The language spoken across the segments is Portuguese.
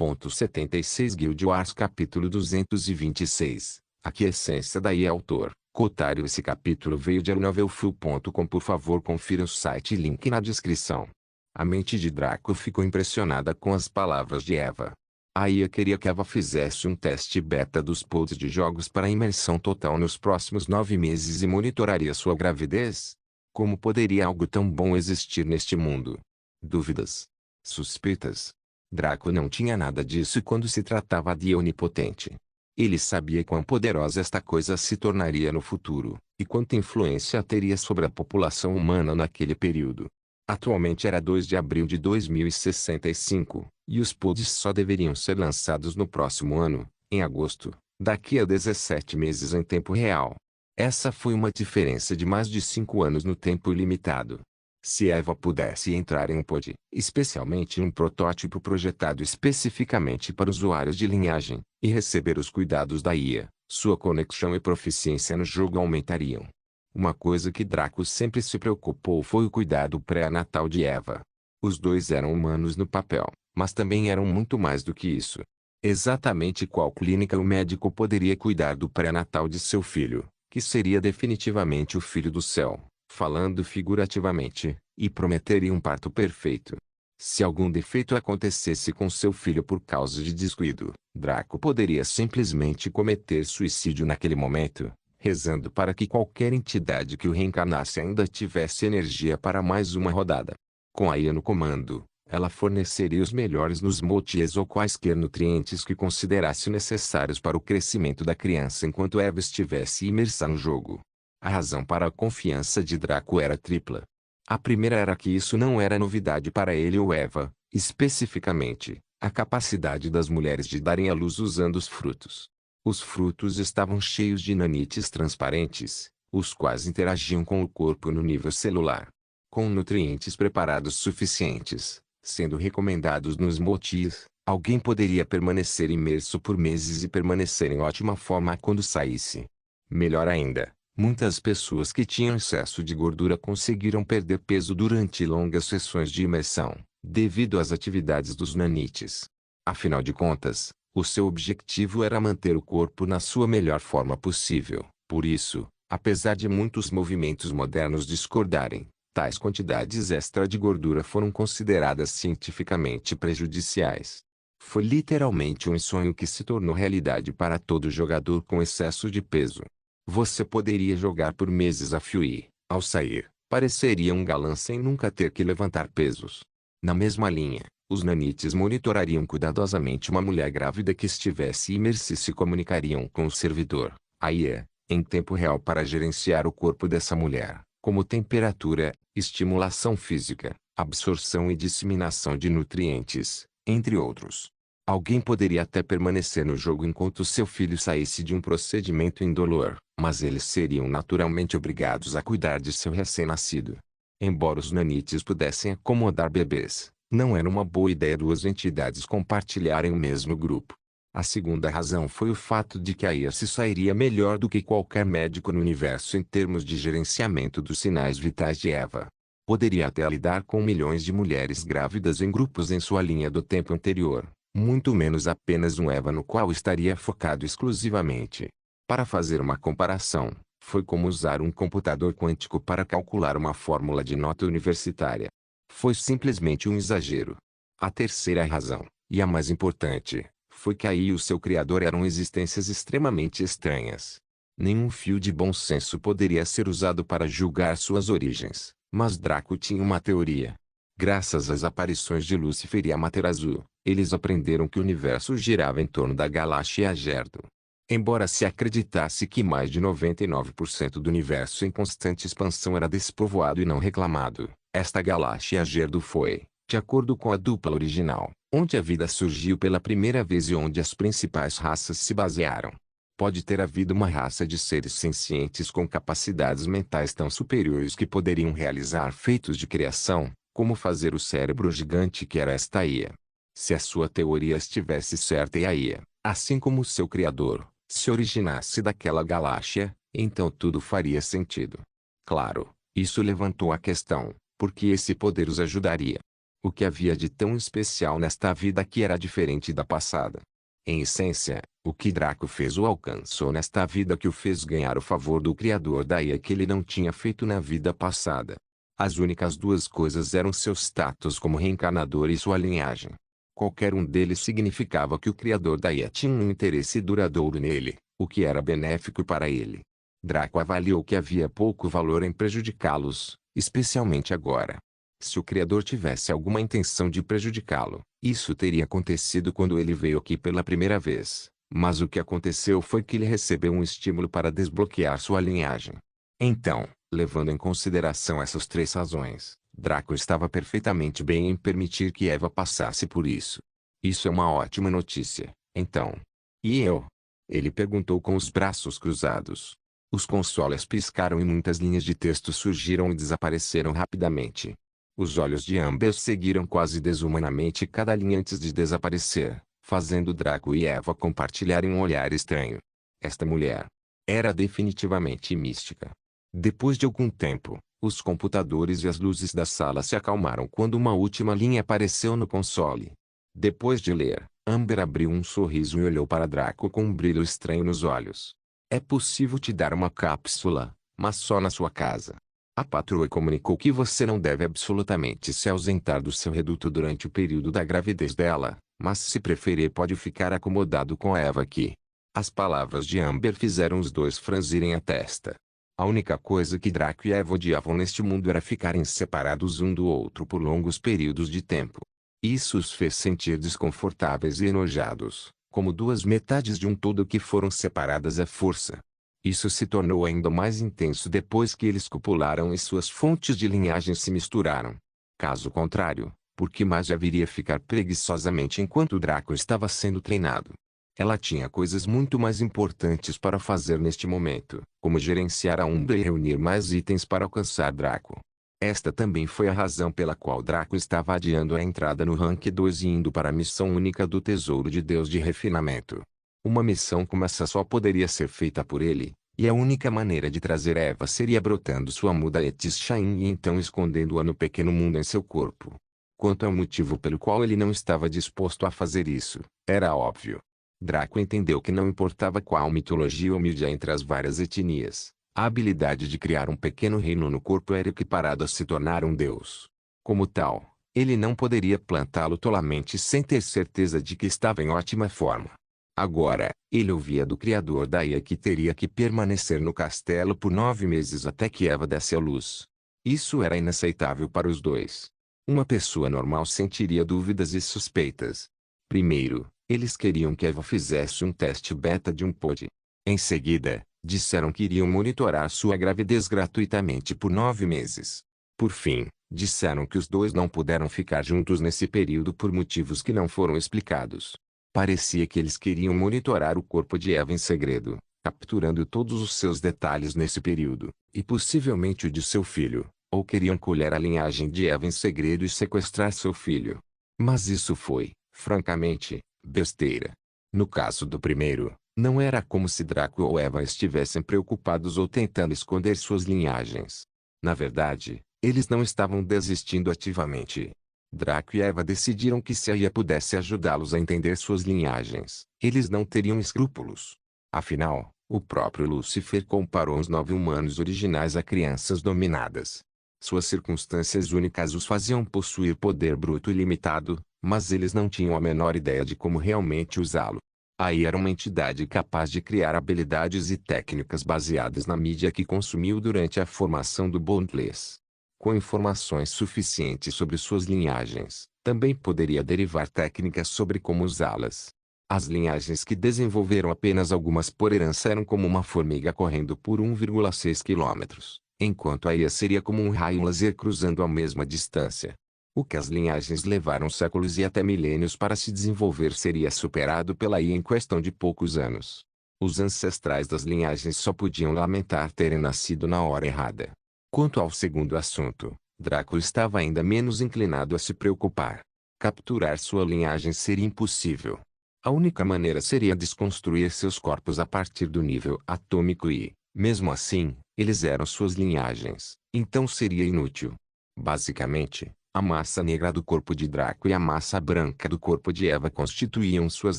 2.76 Guild Wars capítulo 226. Aqui essência daí autor. Cotário. Esse capítulo veio de novelfull.com. Por favor confira o site e link na descrição. A mente de Draco ficou impressionada com as palavras de Eva. A IA queria que Eva fizesse um teste beta dos pods de jogos para imersão total nos próximos 9 meses e monitoraria sua gravidez. Como poderia algo tão bom existir neste mundo? Dúvidas? Suspeitas? Draco não tinha nada disso quando se tratava de onipotente. Ele sabia quão poderosa esta coisa se tornaria no futuro, e quanta influência teria sobre a população humana naquele período. Atualmente era 2 de abril de 2065, e os pods só deveriam ser lançados no próximo ano, em agosto, daqui a 17 meses em tempo real. Essa foi uma diferença de mais de 5 anos no tempo ilimitado. Se Eva pudesse entrar em um pod, especialmente em um protótipo projetado especificamente para usuários de linhagem, e receber os cuidados da IA, sua conexão e proficiência no jogo aumentariam. Uma coisa que Draco sempre se preocupou foi o cuidado pré-natal de Eva. Os dois eram humanos no papel, mas também eram muito mais do que isso. Exatamente qual clínica o médico poderia cuidar do pré-natal de seu filho, que seria definitivamente o filho do céu, falando figurativamente, e prometeria um parto perfeito. Se algum defeito acontecesse com seu filho por causa de descuido, Draco poderia simplesmente cometer suicídio naquele momento, rezando para que qualquer entidade que o reencarnasse ainda tivesse energia para mais uma rodada. Com a IA no comando, ela forneceria os melhores Nusmotias ou quaisquer nutrientes que considerasse necessários para o crescimento da criança enquanto Eva estivesse imersa no jogo. A razão para a confiança de Draco era tripla. A primeira era que isso não era novidade para ele ou Eva, especificamente, a capacidade das mulheres de darem à luz usando os frutos. Os frutos estavam cheios de nanites transparentes, os quais interagiam com o corpo no nível celular. Com nutrientes preparados suficientes, sendo recomendados nos motis, alguém poderia permanecer imerso por meses e permanecer em ótima forma quando saísse. Melhor ainda, muitas pessoas que tinham excesso de gordura conseguiram perder peso durante longas sessões de imersão, devido às atividades dos nanites. Afinal de contas, o seu objetivo era manter o corpo na sua melhor forma possível. Por isso, apesar de muitos movimentos modernos discordarem, tais quantidades extra de gordura foram consideradas cientificamente prejudiciais. Foi literalmente um sonho que se tornou realidade para todo jogador com excesso de peso. Você poderia jogar por meses a fio e, ao sair, pareceria um galã sem nunca ter que levantar pesos. Na mesma linha, os nanites monitorariam cuidadosamente uma mulher grávida que estivesse imersa e se comunicariam com o servidor, a IA, em tempo real para gerenciar o corpo dessa mulher, como temperatura, estimulação física, absorção e disseminação de nutrientes, entre outros. Alguém poderia até permanecer no jogo enquanto seu filho saísse de um procedimento indolor, mas eles seriam naturalmente obrigados a cuidar de seu recém-nascido. Embora os nanites pudessem acomodar bebês, não era uma boa ideia duas entidades compartilharem o mesmo grupo. A segunda razão foi o fato de que a IA se sairia melhor do que qualquer médico no universo em termos de gerenciamento dos sinais vitais de Eva. Poderia até lidar com milhões de mulheres grávidas em grupos em sua linha do tempo anterior, muito menos apenas um Eva no qual estaria focado exclusivamente. Para fazer uma comparação, foi como usar um computador quântico para calcular uma fórmula de nota universitária. Foi simplesmente um exagero. A terceira razão, e a mais importante, foi que aí o seu criador eram existências extremamente estranhas. Nenhum fio de bom senso poderia ser usado para julgar suas origens, mas Draco tinha uma teoria. Graças às aparições de Lúcifer e Amaterasu, eles aprenderam que o universo girava em torno da galáxia Gerdo. Embora se acreditasse que mais de 99% do universo em constante expansão era despovoado e não reclamado, esta galáxia Gerdo foi, de acordo com a dupla original, onde a vida surgiu pela primeira vez e onde as principais raças se basearam. Pode ter havido uma raça de seres sencientes com capacidades mentais tão superiores que poderiam realizar feitos de criação, como fazer o cérebro gigante que era esta IA. Se a sua teoria estivesse certa e a IA, assim como seu criador, se originasse daquela galáxia, então tudo faria sentido. Claro, isso levantou a questão, por que esse poder os ajudaria? O que havia de tão especial nesta vida que era diferente da passada? Em essência, o que Draco fez ou alcançou nesta vida que o fez ganhar o favor do Criador da IA que ele não tinha feito na vida passada. As únicas duas coisas eram seu status como reencarnador e sua linhagem. Qualquer um deles significava que o Criador da IA tinha um interesse duradouro nele, o que era benéfico para ele. Draco avaliou que havia pouco valor em prejudicá-los, especialmente agora. Se o Criador tivesse alguma intenção de prejudicá-lo, isso teria acontecido quando ele veio aqui pela primeira vez. Mas o que aconteceu foi que ele recebeu um estímulo para desbloquear sua linhagem. Então, levando em consideração essas três razões, Draco estava perfeitamente bem em permitir que Eva passasse por isso. Isso é uma ótima notícia, então. E eu? Ele perguntou com os braços cruzados. Os consoles piscaram e muitas linhas de texto surgiram e desapareceram rapidamente. Os olhos de Amber seguiram quase desumanamente cada linha antes de desaparecer, fazendo Draco e Eva compartilharem um olhar estranho. Esta mulher era definitivamente mística. Depois de algum tempo, os computadores e as luzes da sala se acalmaram quando uma última linha apareceu no console. Depois de ler, Amber abriu um sorriso e olhou para Draco com um brilho estranho nos olhos. É possível te dar uma cápsula, mas só na sua casa. A patroa comunicou que você não deve absolutamente se ausentar do seu reduto durante o período da gravidez dela, mas se preferir pode ficar acomodado com Eva aqui. As palavras de Amber fizeram os dois franzirem a testa. A única coisa que Draco e Eva odiavam neste mundo era ficarem separados um do outro por longos períodos de tempo. Isso os fez sentir desconfortáveis e enojados, como duas metades de um todo que foram separadas à força. Isso se tornou ainda mais intenso depois que eles copularam e suas fontes de linhagem se misturaram. Caso contrário, por que mais haveria ficar preguiçosamente enquanto Draco estava sendo treinado? Ela tinha coisas muito mais importantes para fazer neste momento, como gerenciar a Umbra e reunir mais itens para alcançar Draco. Esta também foi a razão pela qual Draco estava adiando a entrada no Rank 2 e indo para a missão única do Tesouro de Deus de Refinamento. Uma missão como essa só poderia ser feita por ele, e a única maneira de trazer Eva seria brotando sua muda Etis Shain e então escondendo-a no pequeno mundo em seu corpo. Quanto ao motivo pelo qual ele não estava disposto a fazer isso, era óbvio. Draco entendeu que não importava qual mitologia ou mídia entre as várias etnias, a habilidade de criar um pequeno reino no corpo era equiparada a se tornar um deus. Como tal, ele não poderia plantá-lo tolamente sem ter certeza de que estava em ótima forma. Agora, ele ouvia do Criador da IA que teria que permanecer no castelo por 9 meses até que Eva desse à luz. Isso era inaceitável para os dois. Uma pessoa normal sentiria dúvidas e suspeitas. Primeiro, eles queriam que Eva fizesse um teste beta de um pod. Em seguida, disseram que iriam monitorar sua gravidez gratuitamente por 9 meses. Por fim, disseram que os dois não puderam ficar juntos nesse período por motivos que não foram explicados. Parecia que eles queriam monitorar o corpo de Eva em segredo, capturando todos os seus detalhes nesse período, e possivelmente o de seu filho, ou queriam colher a linhagem de Eva em segredo e sequestrar seu filho. Mas isso foi, francamente, besteira. No caso do primeiro, não era como se Draco ou Eva estivessem preocupados ou tentando esconder suas linhagens. Na verdade, eles não estavam desistindo ativamente. Draco e Eva decidiram que se a IA pudesse ajudá-los a entender suas linhagens, eles não teriam escrúpulos. Afinal, o próprio Lúcifer comparou os 9 humanos originais a crianças dominadas. Suas circunstâncias únicas os faziam possuir poder bruto ilimitado, mas eles não tinham a menor ideia de como realmente usá-lo. A IA era uma entidade capaz de criar habilidades e técnicas baseadas na mídia que consumiu durante a formação do Bondless. Com informações suficientes sobre suas linhagens, também poderia derivar técnicas sobre como usá-las. As linhagens que desenvolveram apenas algumas por herança eram como uma formiga correndo por 1,6 km, enquanto a IA seria como um raio laser cruzando a mesma distância. O que as linhagens levaram séculos e até milênios para se desenvolver seria superado pela IA em questão de poucos anos. Os ancestrais das linhagens só podiam lamentar terem nascido na hora errada. Quanto ao segundo assunto, Draco estava ainda menos inclinado a se preocupar. Capturar sua linhagem seria impossível. A única maneira seria desconstruir seus corpos a partir do nível atômico e, mesmo assim, eles eram suas linhagens, então seria inútil. Basicamente, A massa negra do corpo de Draco e a massa branca do corpo de Eva constituíam suas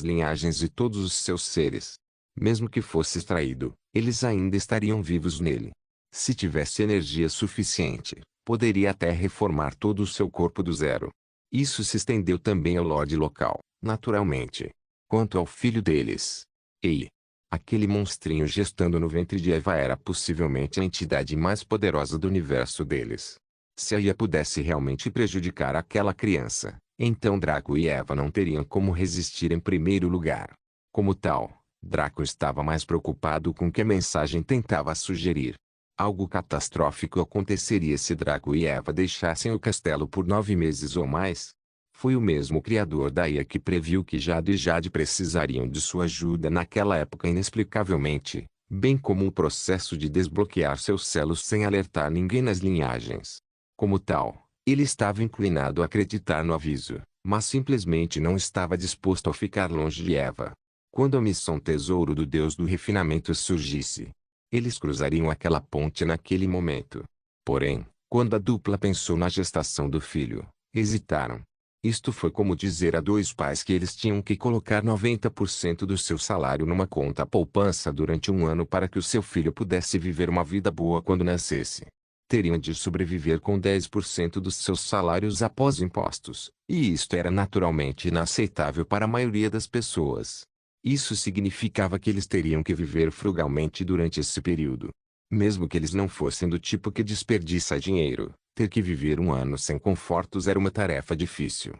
linhagens e todos os seus seres. Mesmo que fosse extraído, eles ainda estariam vivos nele. Se tivesse energia suficiente, poderia até reformar todo o seu corpo do zero. Isso se estendeu também ao Lorde local, naturalmente. Quanto ao filho deles, Ei, aquele monstrinho gestando no ventre de Eva era possivelmente a entidade mais poderosa do universo deles. Se a Ia pudesse realmente prejudicar aquela criança, então Draco e Eva não teriam como resistir em primeiro lugar. Como tal, Draco estava mais preocupado com o que a mensagem tentava sugerir. Algo catastrófico aconteceria se Draco e Eva deixassem o castelo por 9 meses ou mais. Foi o mesmo criador da Ia que previu que Jade e Jade precisariam de sua ajuda naquela época inexplicavelmente, bem como o processo de desbloquear seus celos sem alertar ninguém nas linhagens. Como tal, ele estava inclinado a acreditar no aviso, mas simplesmente não estava disposto a ficar longe de Eva. Quando a missão Tesouro do Deus do Refinamento surgisse, eles cruzariam aquela ponte naquele momento. Porém, quando a dupla pensou na gestação do filho, hesitaram. Isto foi como dizer a dois pais que eles tinham que colocar 90% do seu salário numa conta poupança durante um ano para que o seu filho pudesse viver uma vida boa quando nascesse. Teriam de sobreviver com 10% dos seus salários após impostos, e isto era naturalmente inaceitável para a maioria das pessoas. Isso significava que eles teriam que viver frugalmente durante esse período. Mesmo que eles não fossem do tipo que desperdiça dinheiro, ter que viver um ano sem confortos era uma tarefa difícil.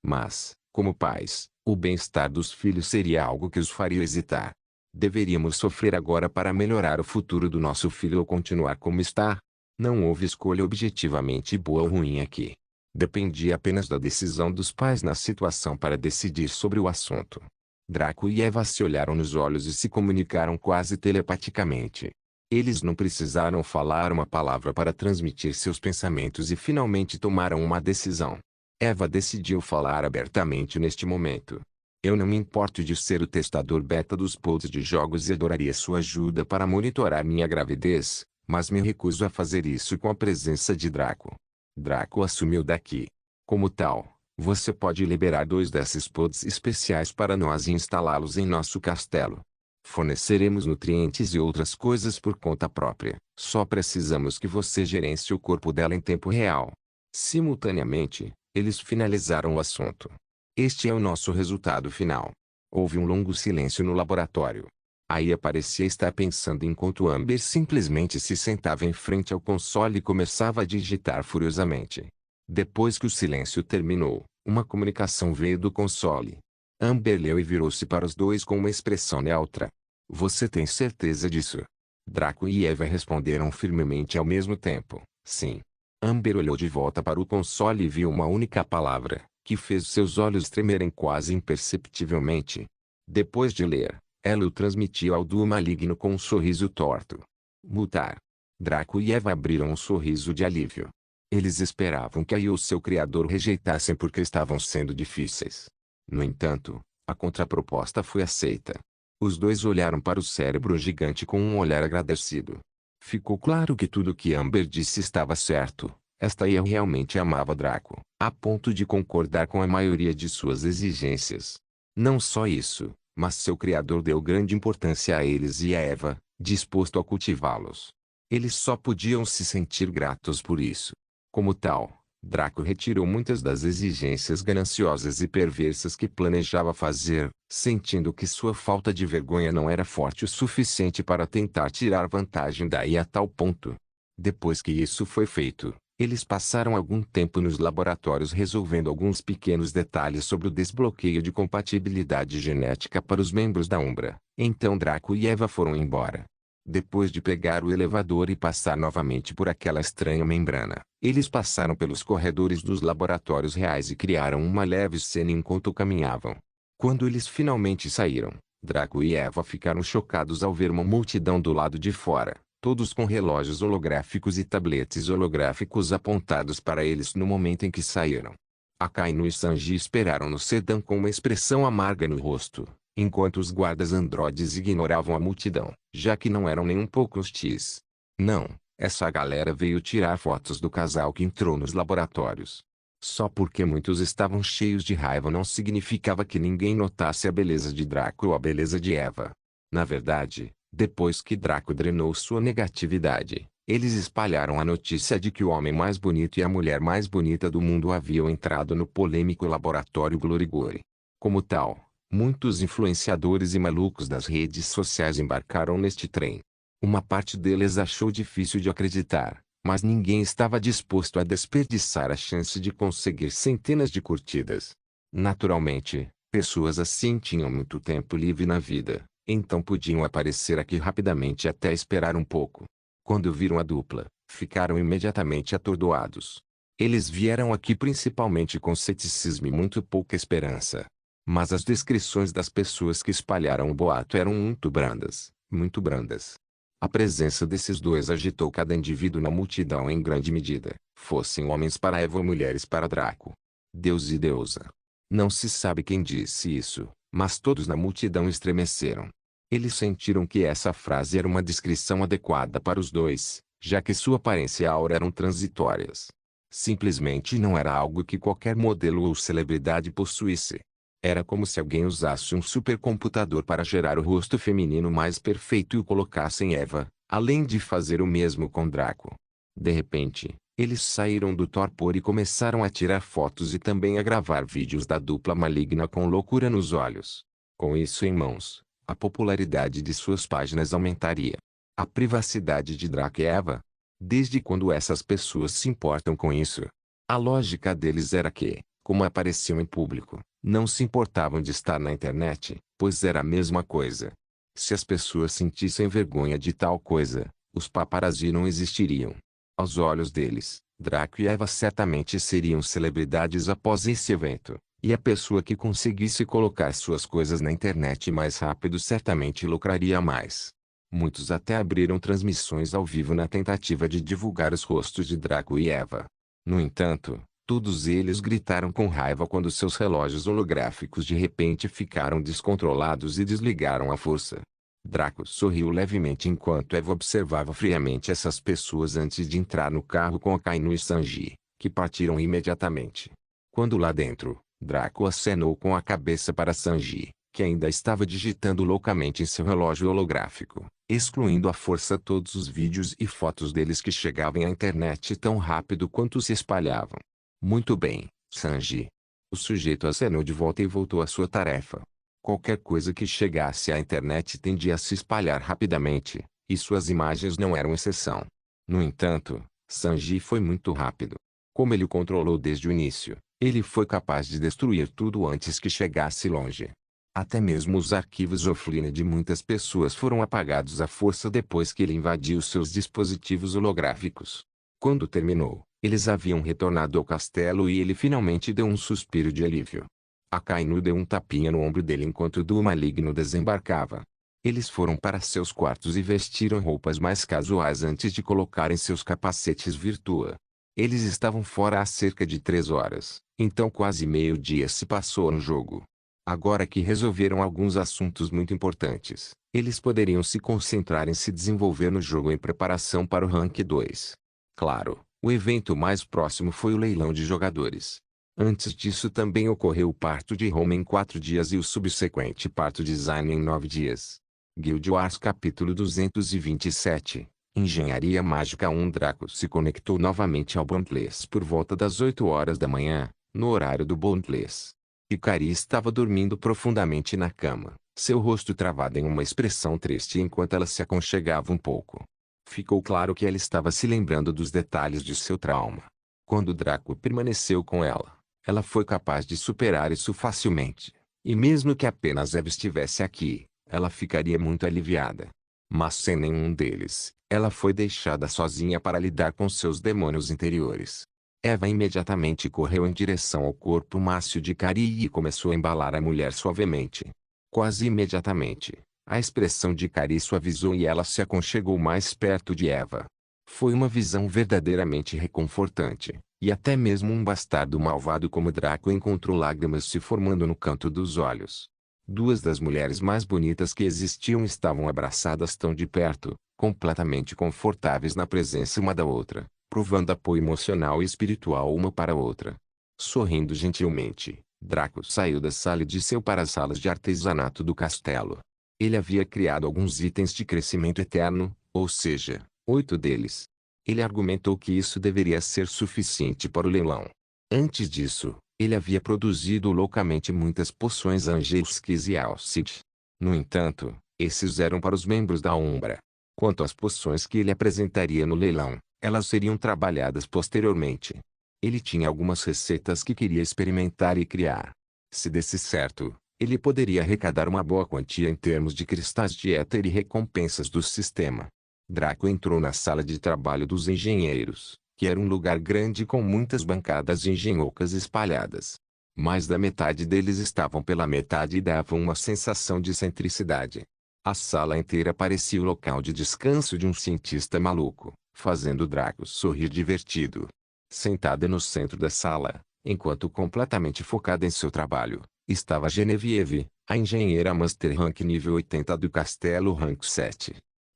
Mas, como pais, o bem-estar dos filhos seria algo que os faria hesitar. Deveríamos sofrer agora para melhorar o futuro do nosso filho ou continuar como está? Não houve escolha objetivamente boa ou ruim aqui. Dependia apenas da decisão dos pais na situação para decidir sobre o assunto. Draco e Eva se olharam nos olhos e se comunicaram quase telepaticamente. Eles não precisaram falar uma palavra para transmitir seus pensamentos e finalmente tomaram uma decisão. Eva decidiu falar abertamente neste momento. Eu não me importo de ser o testador beta dos pods de jogos e adoraria sua ajuda para monitorar minha gravidez, mas me recuso a fazer isso com a presença de Draco. Draco assumiu daqui. Como tal, você pode liberar 2 desses pods especiais para nós e instalá-los em nosso castelo. Forneceremos nutrientes e outras coisas por conta própria. Só precisamos que você gerencie o corpo dela em tempo real. Simultaneamente, eles finalizaram o assunto. Este é o nosso resultado final. Houve um longo silêncio no laboratório. Aí parecia estar pensando enquanto Amber simplesmente se sentava em frente ao console e começava a digitar furiosamente. Depois que o silêncio terminou, uma comunicação veio do console. Amber leu e virou-se para os dois com uma expressão neutra. Você tem certeza disso? Draco e Eva responderam firmemente ao mesmo tempo, sim. Amber olhou de volta para o console e viu uma única palavra, que fez seus olhos tremerem quase imperceptivelmente. Depois de ler, ela o transmitiu ao duo maligno com um sorriso torto. Mutar. Draco e Eva abriram um sorriso de alívio. Eles esperavam que a e o seu criador rejeitassem porque estavam sendo difíceis. No entanto, a contraproposta foi aceita. Os dois olharam para o cérebro gigante com um olhar agradecido. Ficou claro que tudo o que Amber disse estava certo. Esta Ia realmente amava Draco, a ponto de concordar com a maioria de suas exigências. Não só isso, mas seu criador deu grande importância a eles e a Eva, disposto a cultivá-los. Eles só podiam se sentir gratos por isso. Como tal, Draco retirou muitas das exigências gananciosas e perversas que planejava fazer, sentindo que sua falta de vergonha não era forte o suficiente para tentar tirar vantagem daí a tal ponto. Depois que isso foi feito, eles passaram algum tempo nos laboratórios resolvendo alguns pequenos detalhes sobre o desbloqueio de compatibilidade genética para os membros da Umbra. Então Draco e Eva foram embora. Depois de pegar o elevador e passar novamente por aquela estranha membrana, eles passaram pelos corredores dos laboratórios reais e criaram uma leve cena enquanto caminhavam. Quando eles finalmente saíram, Draco e Eva ficaram chocados ao ver uma multidão do lado de fora, todos com relógios holográficos e tabletes holográficos apontados para eles no momento em que saíram. Akainu e Sanji esperaram no sedã com uma expressão amarga no rosto, enquanto os guardas androides ignoravam a multidão, já que não eram nem um pouco hostis. Não, essa galera veio tirar fotos do casal que entrou nos laboratórios. Só porque muitos estavam cheios de raiva não significava que ninguém notasse a beleza de Draco ou a beleza de Eva. Na verdade, depois que Draco drenou sua negatividade, eles espalharam a notícia de que o homem mais bonito e a mulher mais bonita do mundo haviam entrado no polêmico laboratório Glorigori. Como tal, muitos influenciadores e malucos das redes sociais embarcaram neste trem. Uma parte deles achou difícil de acreditar, mas ninguém estava disposto a desperdiçar a chance de conseguir centenas de curtidas. Naturalmente, pessoas assim tinham muito tempo livre na vida, então podiam aparecer aqui rapidamente até esperar um pouco. Quando viram a dupla, ficaram imediatamente atordoados. Eles vieram aqui principalmente com ceticismo e muito pouca esperança. Mas as descrições das pessoas que espalharam o boato eram muito brandas, muito brandas. A presença desses dois agitou cada indivíduo na multidão em grande medida, fossem homens para Eva ou mulheres para Draco. Deus e deusa. Não se sabe quem disse isso, mas todos na multidão estremeceram. Eles sentiram que essa frase era uma descrição adequada para os dois, já que sua aparência e aura eram transitórias. Simplesmente não era algo que qualquer modelo ou celebridade possuísse. Era como se alguém usasse um supercomputador para gerar o rosto feminino mais perfeito e o colocasse em Eva, além de fazer o mesmo com Draco. De repente, eles saíram do torpor e começaram a tirar fotos e também a gravar vídeos da dupla maligna com loucura nos olhos. Com isso em mãos, a popularidade de suas páginas aumentaria. A privacidade de Draco e Eva? Desde quando essas pessoas se importam com isso? A lógica deles era que, como apareciam em público, não se importavam de estar na internet, pois era a mesma coisa. Se as pessoas sentissem vergonha de tal coisa, os paparazzi não existiriam. Aos olhos deles, Draco e Eva certamente seriam celebridades após esse evento, e a pessoa que conseguisse colocar suas coisas na internet mais rápido certamente lucraria mais. Muitos até abriram transmissões ao vivo na tentativa de divulgar os rostos de Draco e Eva. No entanto, todos eles gritaram com raiva quando seus relógios holográficos de repente ficaram descontrolados e desligaram à força. Draco sorriu levemente enquanto Eva observava friamente essas pessoas antes de entrar no carro com Akainu e Sanji, que partiram imediatamente. Quando lá dentro, Draco acenou com a cabeça para Sanji, que ainda estava digitando loucamente em seu relógio holográfico, excluindo à força todos os vídeos e fotos deles que chegavam à internet tão rápido quanto se espalhavam. Muito bem, Sanji. O sujeito acenou de volta e voltou à sua tarefa. Qualquer coisa que chegasse à internet tendia a se espalhar rapidamente, e suas imagens não eram exceção. No entanto, Sanji foi muito rápido. Como ele o controlou desde o início, ele foi capaz de destruir tudo antes que chegasse longe. Até mesmo os arquivos offline de muitas pessoas foram apagados à força depois que ele invadiu seus dispositivos holográficos. Quando terminou, eles haviam retornado ao castelo e ele finalmente deu um suspiro de alívio. Akainu deu um tapinha no ombro dele enquanto o duo maligno desembarcava. Eles foram para seus quartos e vestiram roupas mais casuais antes de colocarem seus capacetes Virtua. Eles estavam fora há cerca de 3 horas, então quase meio-dia se passou no jogo. Agora que resolveram alguns assuntos muito importantes, eles poderiam se concentrar em se desenvolver no jogo em preparação para o Rank 2. Claro, o evento mais próximo foi o leilão de jogadores. Antes disso também ocorreu o parto de Roma em 4 dias e o subsequente parto de Zayn em 9 dias. Guild Wars capítulo 227, Engenharia Mágica 1. Draco se conectou novamente ao Boundless por volta das 8 horas da manhã, no horário do Boundless. Ikari estava dormindo profundamente na cama, seu rosto travado em uma expressão triste enquanto ela se aconchegava um pouco. Ficou claro que ela estava se lembrando dos detalhes de seu trauma. Quando Draco permaneceu com ela foi capaz de superar isso facilmente. E mesmo que apenas Eva estivesse aqui, ela ficaria muito aliviada. Mas sem nenhum deles, ela foi deixada sozinha para lidar com seus demônios interiores. Eva imediatamente correu em direção ao corpo mácio de Ikari e começou a embalar a mulher suavemente. Quase imediatamente, a expressão de Ikari suavizou e ela se aconchegou mais perto de Eva. Foi uma visão verdadeiramente reconfortante, e até mesmo um bastardo malvado como Draco encontrou lágrimas se formando no canto dos olhos. Duas das mulheres mais bonitas que existiam estavam abraçadas tão de perto, completamente confortáveis na presença uma da outra, provando apoio emocional e espiritual uma para a outra. Sorrindo gentilmente, Draco saiu da sala e desceu para as salas de artesanato do castelo. Ele havia criado alguns itens de crescimento eterno, ou seja, 8 deles. Ele argumentou que isso deveria ser suficiente para o leilão. Antes disso, ele havia produzido loucamente muitas poções Angelskis e Alcide. No entanto, esses eram para os membros da Umbra. Quanto às poções que ele apresentaria no leilão, elas seriam trabalhadas posteriormente. Ele tinha algumas receitas que queria experimentar e criar. Se desse certo, ele poderia arrecadar uma boa quantia em termos de cristais de éter e recompensas do sistema. Draco entrou na sala de trabalho dos engenheiros, que era um lugar grande com muitas bancadas engenhocas espalhadas. Mais da metade deles estavam pela metade e davam uma sensação de excentricidade. A sala inteira parecia o local de descanso de um cientista maluco, fazendo Draco sorrir divertido. Sentada no centro da sala, enquanto completamente focada em seu trabalho, estava Genevieve, a engenheira Master Rank nível 80 do Castelo Rank 7.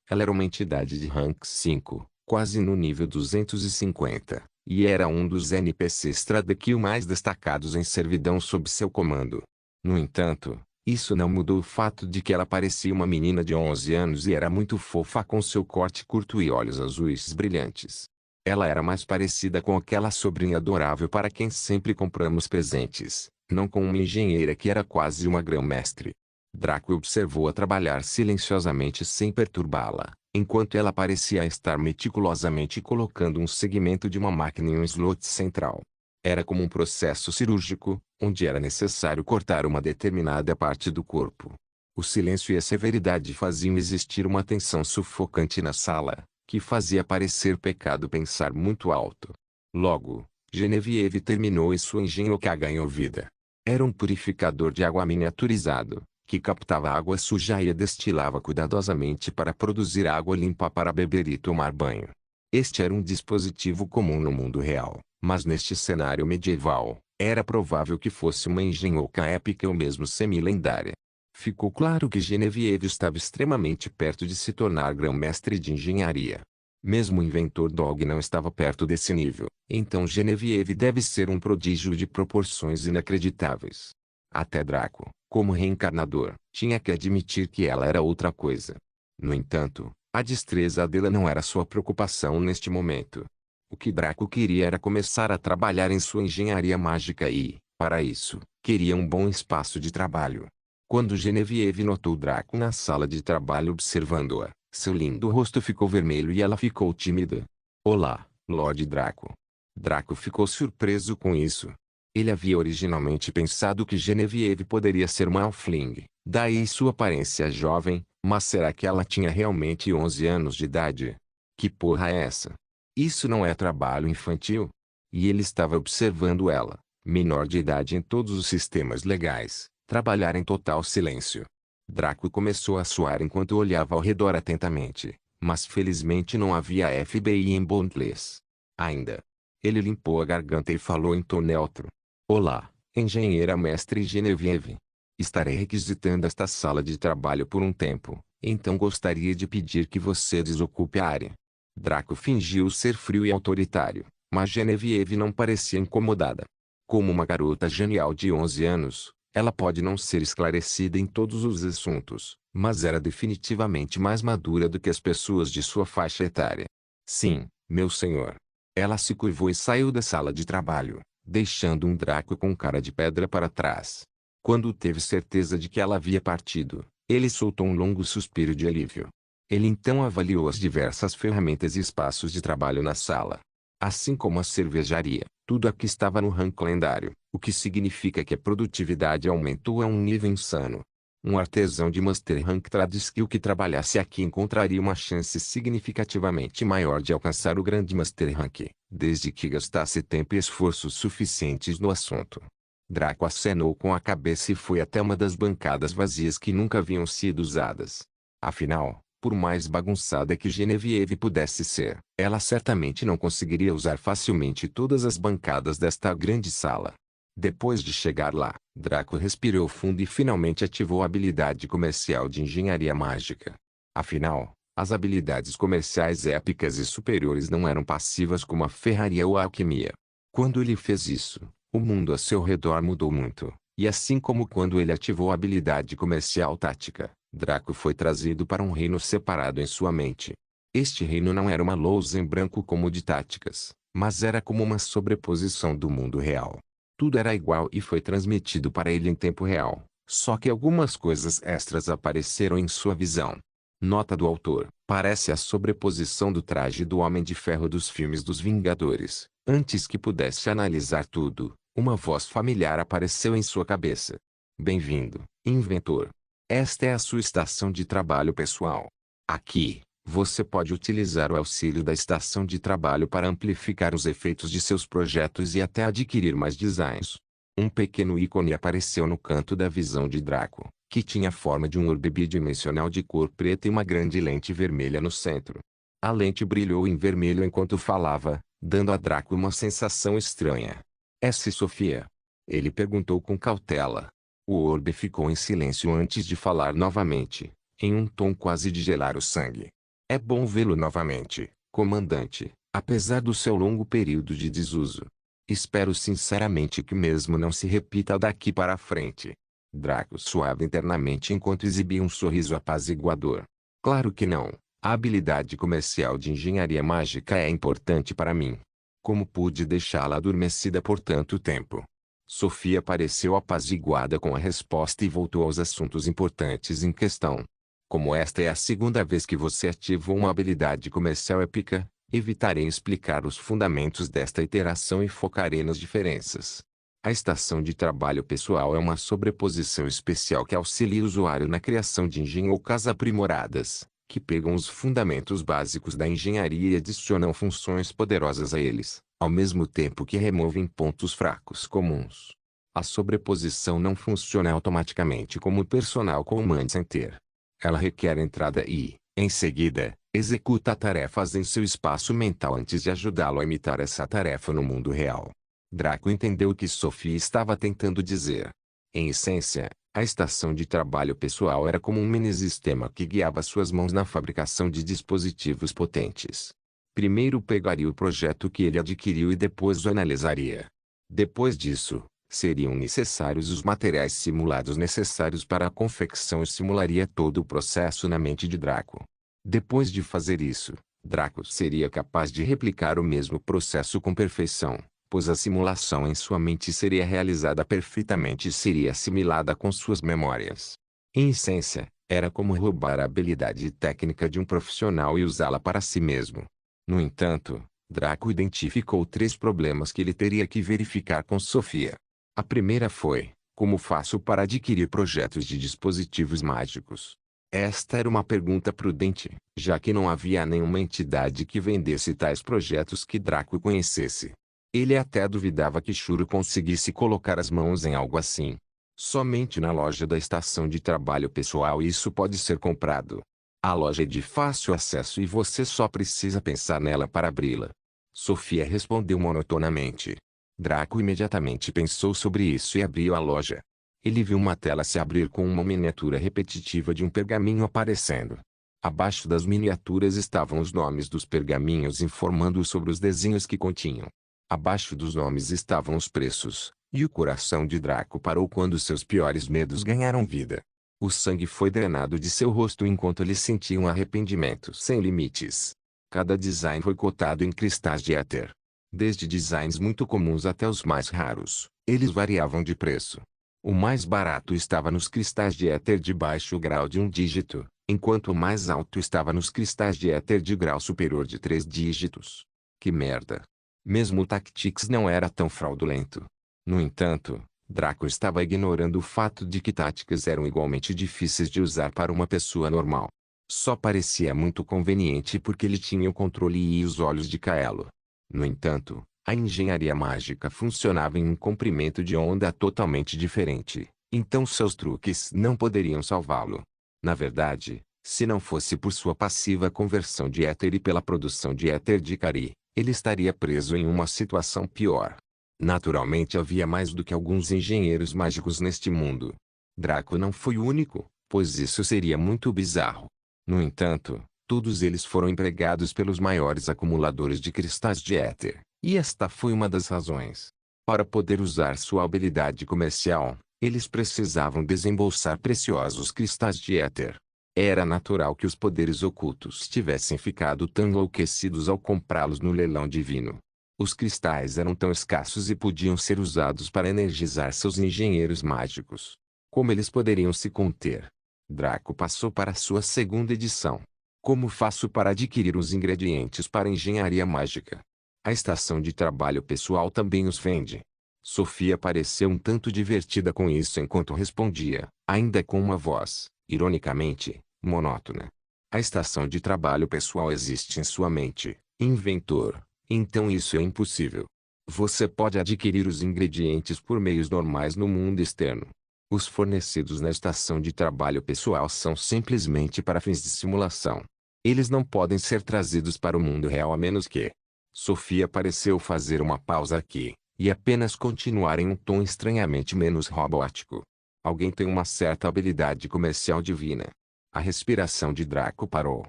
Ela era uma entidade de Rank 5, quase no nível 250, e era um dos NPCs Tradekill mais destacados em servidão sob seu comando. No entanto, isso não mudou o fato de que ela parecia uma menina de 11 anos e era muito fofa com seu corte curto e olhos azuis brilhantes. Ela era mais parecida com aquela sobrinha adorável para quem sempre compramos presentes, não com uma engenheira que era quase uma grã-mestre. Draco observou-a trabalhar silenciosamente sem perturbá-la, enquanto ela parecia estar meticulosamente colocando um segmento de uma máquina em um slot central. Era como um processo cirúrgico, onde era necessário cortar uma determinada parte do corpo. O silêncio e a severidade faziam existir uma tensão sufocante na sala, que fazia parecer pecado pensar muito alto. Logo, Genevieve terminou e sua engenhoca ganhou vida. Era um purificador de água miniaturizado, que captava água suja e a destilava cuidadosamente para produzir água limpa para beber e tomar banho. Este era um dispositivo comum no mundo real, mas neste cenário medieval, era provável que fosse uma engenhoca épica ou mesmo semi-lendária. Ficou claro que Genevieve estava extremamente perto de se tornar grão-mestre de engenharia. Mesmo o inventor Dog não estava perto desse nível, então Genevieve deve ser um prodígio de proporções inacreditáveis. Até Draco, como reencarnador, tinha que admitir que ela era outra coisa. No entanto, a destreza dela não era sua preocupação neste momento. O que Draco queria era começar a trabalhar em sua engenharia mágica e, para isso, queria um bom espaço de trabalho. Quando Genevieve notou Draco na sala de trabalho observando-a, seu lindo rosto ficou vermelho e ela ficou tímida. Olá, Lord Draco. Draco ficou surpreso com isso. Ele havia originalmente pensado que Genevieve poderia ser uma Elfling, daí sua aparência jovem, mas será que ela tinha realmente 11 anos de idade? Que porra é essa? Isso não é trabalho infantil? E ele estava observando ela, menor de idade em todos os sistemas legais, trabalhar em total silêncio. Draco começou a suar enquanto olhava ao redor atentamente, mas felizmente não havia FBI em Bondless. Ainda. Ele limpou a garganta e falou em tom neutro. Olá, engenheira mestre Genevieve. Estarei requisitando esta sala de trabalho por um tempo, então gostaria de pedir que você desocupe a área. Draco fingiu ser frio e autoritário, mas Genevieve não parecia incomodada. Como uma garota genial de 11 anos, ela pode não ser esclarecida em todos os assuntos, mas era definitivamente mais madura do que as pessoas de sua faixa etária. Sim, meu senhor. Ela se curvou e saiu da sala de trabalho, deixando um Draco com cara de pedra para trás. Quando teve certeza de que ela havia partido, ele soltou um longo suspiro de alívio. Ele então avaliou as diversas ferramentas e espaços de trabalho na sala. Assim como a cervejaria, tudo aqui estava no rank lendário, o que significa que a produtividade aumentou a um nível insano. Um artesão de Master Rank Tradekill que trabalhasse aqui encontraria uma chance significativamente maior de alcançar o grande Master Rank, desde que gastasse tempo e esforços suficientes no assunto. Draco acenou com a cabeça e foi até uma das bancadas vazias que nunca haviam sido usadas. Afinal, por mais bagunçada que Genevieve pudesse ser, ela certamente não conseguiria usar facilmente todas as bancadas desta grande sala. Depois de chegar lá, Draco respirou fundo e finalmente ativou a habilidade comercial de engenharia mágica. Afinal, as habilidades comerciais épicas e superiores não eram passivas como a ferraria ou a alquimia. Quando ele fez isso, O mundo a seu redor mudou muito, e assim como quando ele ativou a habilidade comercial tática, Draco foi trazido para um reino separado em sua mente. Este reino não era uma lousa em branco como o de táticas, mas era como uma sobreposição do mundo real. Tudo era igual e foi transmitido para ele em tempo real, só que algumas coisas extras apareceram em sua visão. Nota do autor: parece a sobreposição do traje do Homem de Ferro dos filmes dos Vingadores. Antes que pudesse analisar tudo, uma voz familiar apareceu em sua cabeça. Bem-vindo, inventor. Esta é a sua estação de trabalho pessoal. Aqui, você pode utilizar o auxílio da estação de trabalho para amplificar os efeitos de seus projetos e até adquirir mais designs. Um pequeno ícone apareceu no canto da visão de Draco, que tinha a forma de um orbe bidimensional de cor preta e uma grande lente vermelha no centro. A lente brilhou em vermelho enquanto falava, dando a Draco uma sensação estranha. "É-se Sofia?" Ele perguntou com cautela. O orbe ficou em silêncio antes de falar novamente, em um tom quase de gelar o sangue. "É bom vê-lo novamente, comandante, apesar do seu longo período de desuso. Espero sinceramente que mesmo não se repita daqui para frente." Draco suava internamente enquanto exibia um sorriso apaziguador. "Claro que não. A habilidade comercial de engenharia mágica é importante para mim. Como pude deixá-la adormecida por tanto tempo?" Sofia pareceu apaziguada com a resposta e voltou aos assuntos importantes em questão. "Como esta é a segunda vez que você ativou uma habilidade comercial épica, evitarei explicar os fundamentos desta iteração e focarei nas diferenças. A estação de trabalho pessoal é uma sobreposição especial que auxilia o usuário na criação de engenhocas aprimoradas, que pegam os fundamentos básicos da engenharia e adicionam funções poderosas a eles, ao mesmo tempo que removem pontos fracos comuns. A sobreposição não funciona automaticamente como o Personal Command Center. Ela requer entrada e, em seguida, executa tarefas em seu espaço mental antes de ajudá-lo a imitar essa tarefa no mundo real." Draco entendeu o que Sophie estava tentando dizer. Em essência, a estação de trabalho pessoal era como um mini-sistema que guiava suas mãos na fabricação de dispositivos potentes. Primeiro pegaria o projeto que ele adquiriu e depois o analisaria. Depois disso, seriam necessários os materiais simulados necessários para a confecção e simularia todo o processo na mente de Draco. Depois de fazer isso, Draco seria capaz de replicar o mesmo processo com perfeição, pois a simulação em sua mente seria realizada perfeitamente e seria assimilada com suas memórias. Em essência, era como roubar a habilidade técnica de um profissional e usá-la para si mesmo. No entanto, Draco identificou 3 problemas que ele teria que verificar com Sofia. A primeira foi: como faço para adquirir projetos de dispositivos mágicos? Esta era uma pergunta prudente, já que não havia nenhuma entidade que vendesse tais projetos que Draco conhecesse. Ele até duvidava que Shuro conseguisse colocar as mãos em algo assim. Somente na loja da estação de trabalho pessoal isso pode ser comprado. A loja é de fácil acesso e você só precisa pensar nela para abri-la. Sofia respondeu monotonamente. Draco imediatamente pensou sobre isso e abriu a loja. Ele viu uma tela se abrir com uma miniatura repetitiva de um pergaminho aparecendo. Abaixo das miniaturas estavam os nomes dos pergaminhos informando sobre os desenhos que continham. Abaixo dos nomes estavam os preços, e o coração de Draco parou quando seus piores medos ganharam vida. O sangue foi drenado de seu rosto enquanto ele sentia um arrependimento sem limites. Cada design foi cotado em cristais de éter. Desde designs muito comuns até os mais raros, eles variavam de preço. O mais barato estava nos cristais de éter de baixo grau de 1 dígito, enquanto o mais alto estava nos cristais de éter de grau superior de 3 dígitos. Que merda! Mesmo o Tactics não era tão fraudulento. No entanto, Draco estava ignorando o fato de que táticas eram igualmente difíceis de usar para uma pessoa normal. Só parecia muito conveniente porque ele tinha o controle e os olhos de Kaelo. No entanto, a engenharia mágica funcionava em um comprimento de onda totalmente diferente, então seus truques não poderiam salvá-lo. Na verdade, se não fosse por sua passiva conversão de éter e pela produção de éter de Kari, ele estaria preso em uma situação pior. Naturalmente havia mais do que alguns engenheiros mágicos neste mundo. Draco não foi o único, pois isso seria muito bizarro. No entanto, todos eles foram empregados pelos maiores acumuladores de cristais de éter, e esta foi uma das razões. Para poder usar sua habilidade comercial, eles precisavam desembolsar preciosos cristais de éter. Era natural que os poderes ocultos tivessem ficado tão enlouquecidos ao comprá-los no leilão divino. Os cristais eram tão escassos e podiam ser usados para energizar seus engenheiros mágicos. Como eles poderiam se conter? Draco passou para sua segunda edição. Como faço para adquirir os ingredientes para engenharia mágica? A estação de trabalho pessoal também os vende. Sofia pareceu um tanto divertida com isso enquanto respondia, ainda com uma voz, ironicamente, monótona. A estação de trabalho pessoal existe em sua mente, inventor. Então isso é impossível. Você pode adquirir os ingredientes por meios normais no mundo externo. Os fornecidos na estação de trabalho pessoal são simplesmente para fins de simulação. Eles não podem ser trazidos para o mundo real a menos que... Sofia pareceu fazer uma pausa aqui, e apenas continuar em um tom estranhamente menos robótico. Alguém tem uma certa habilidade comercial divina. A respiração de Draco parou.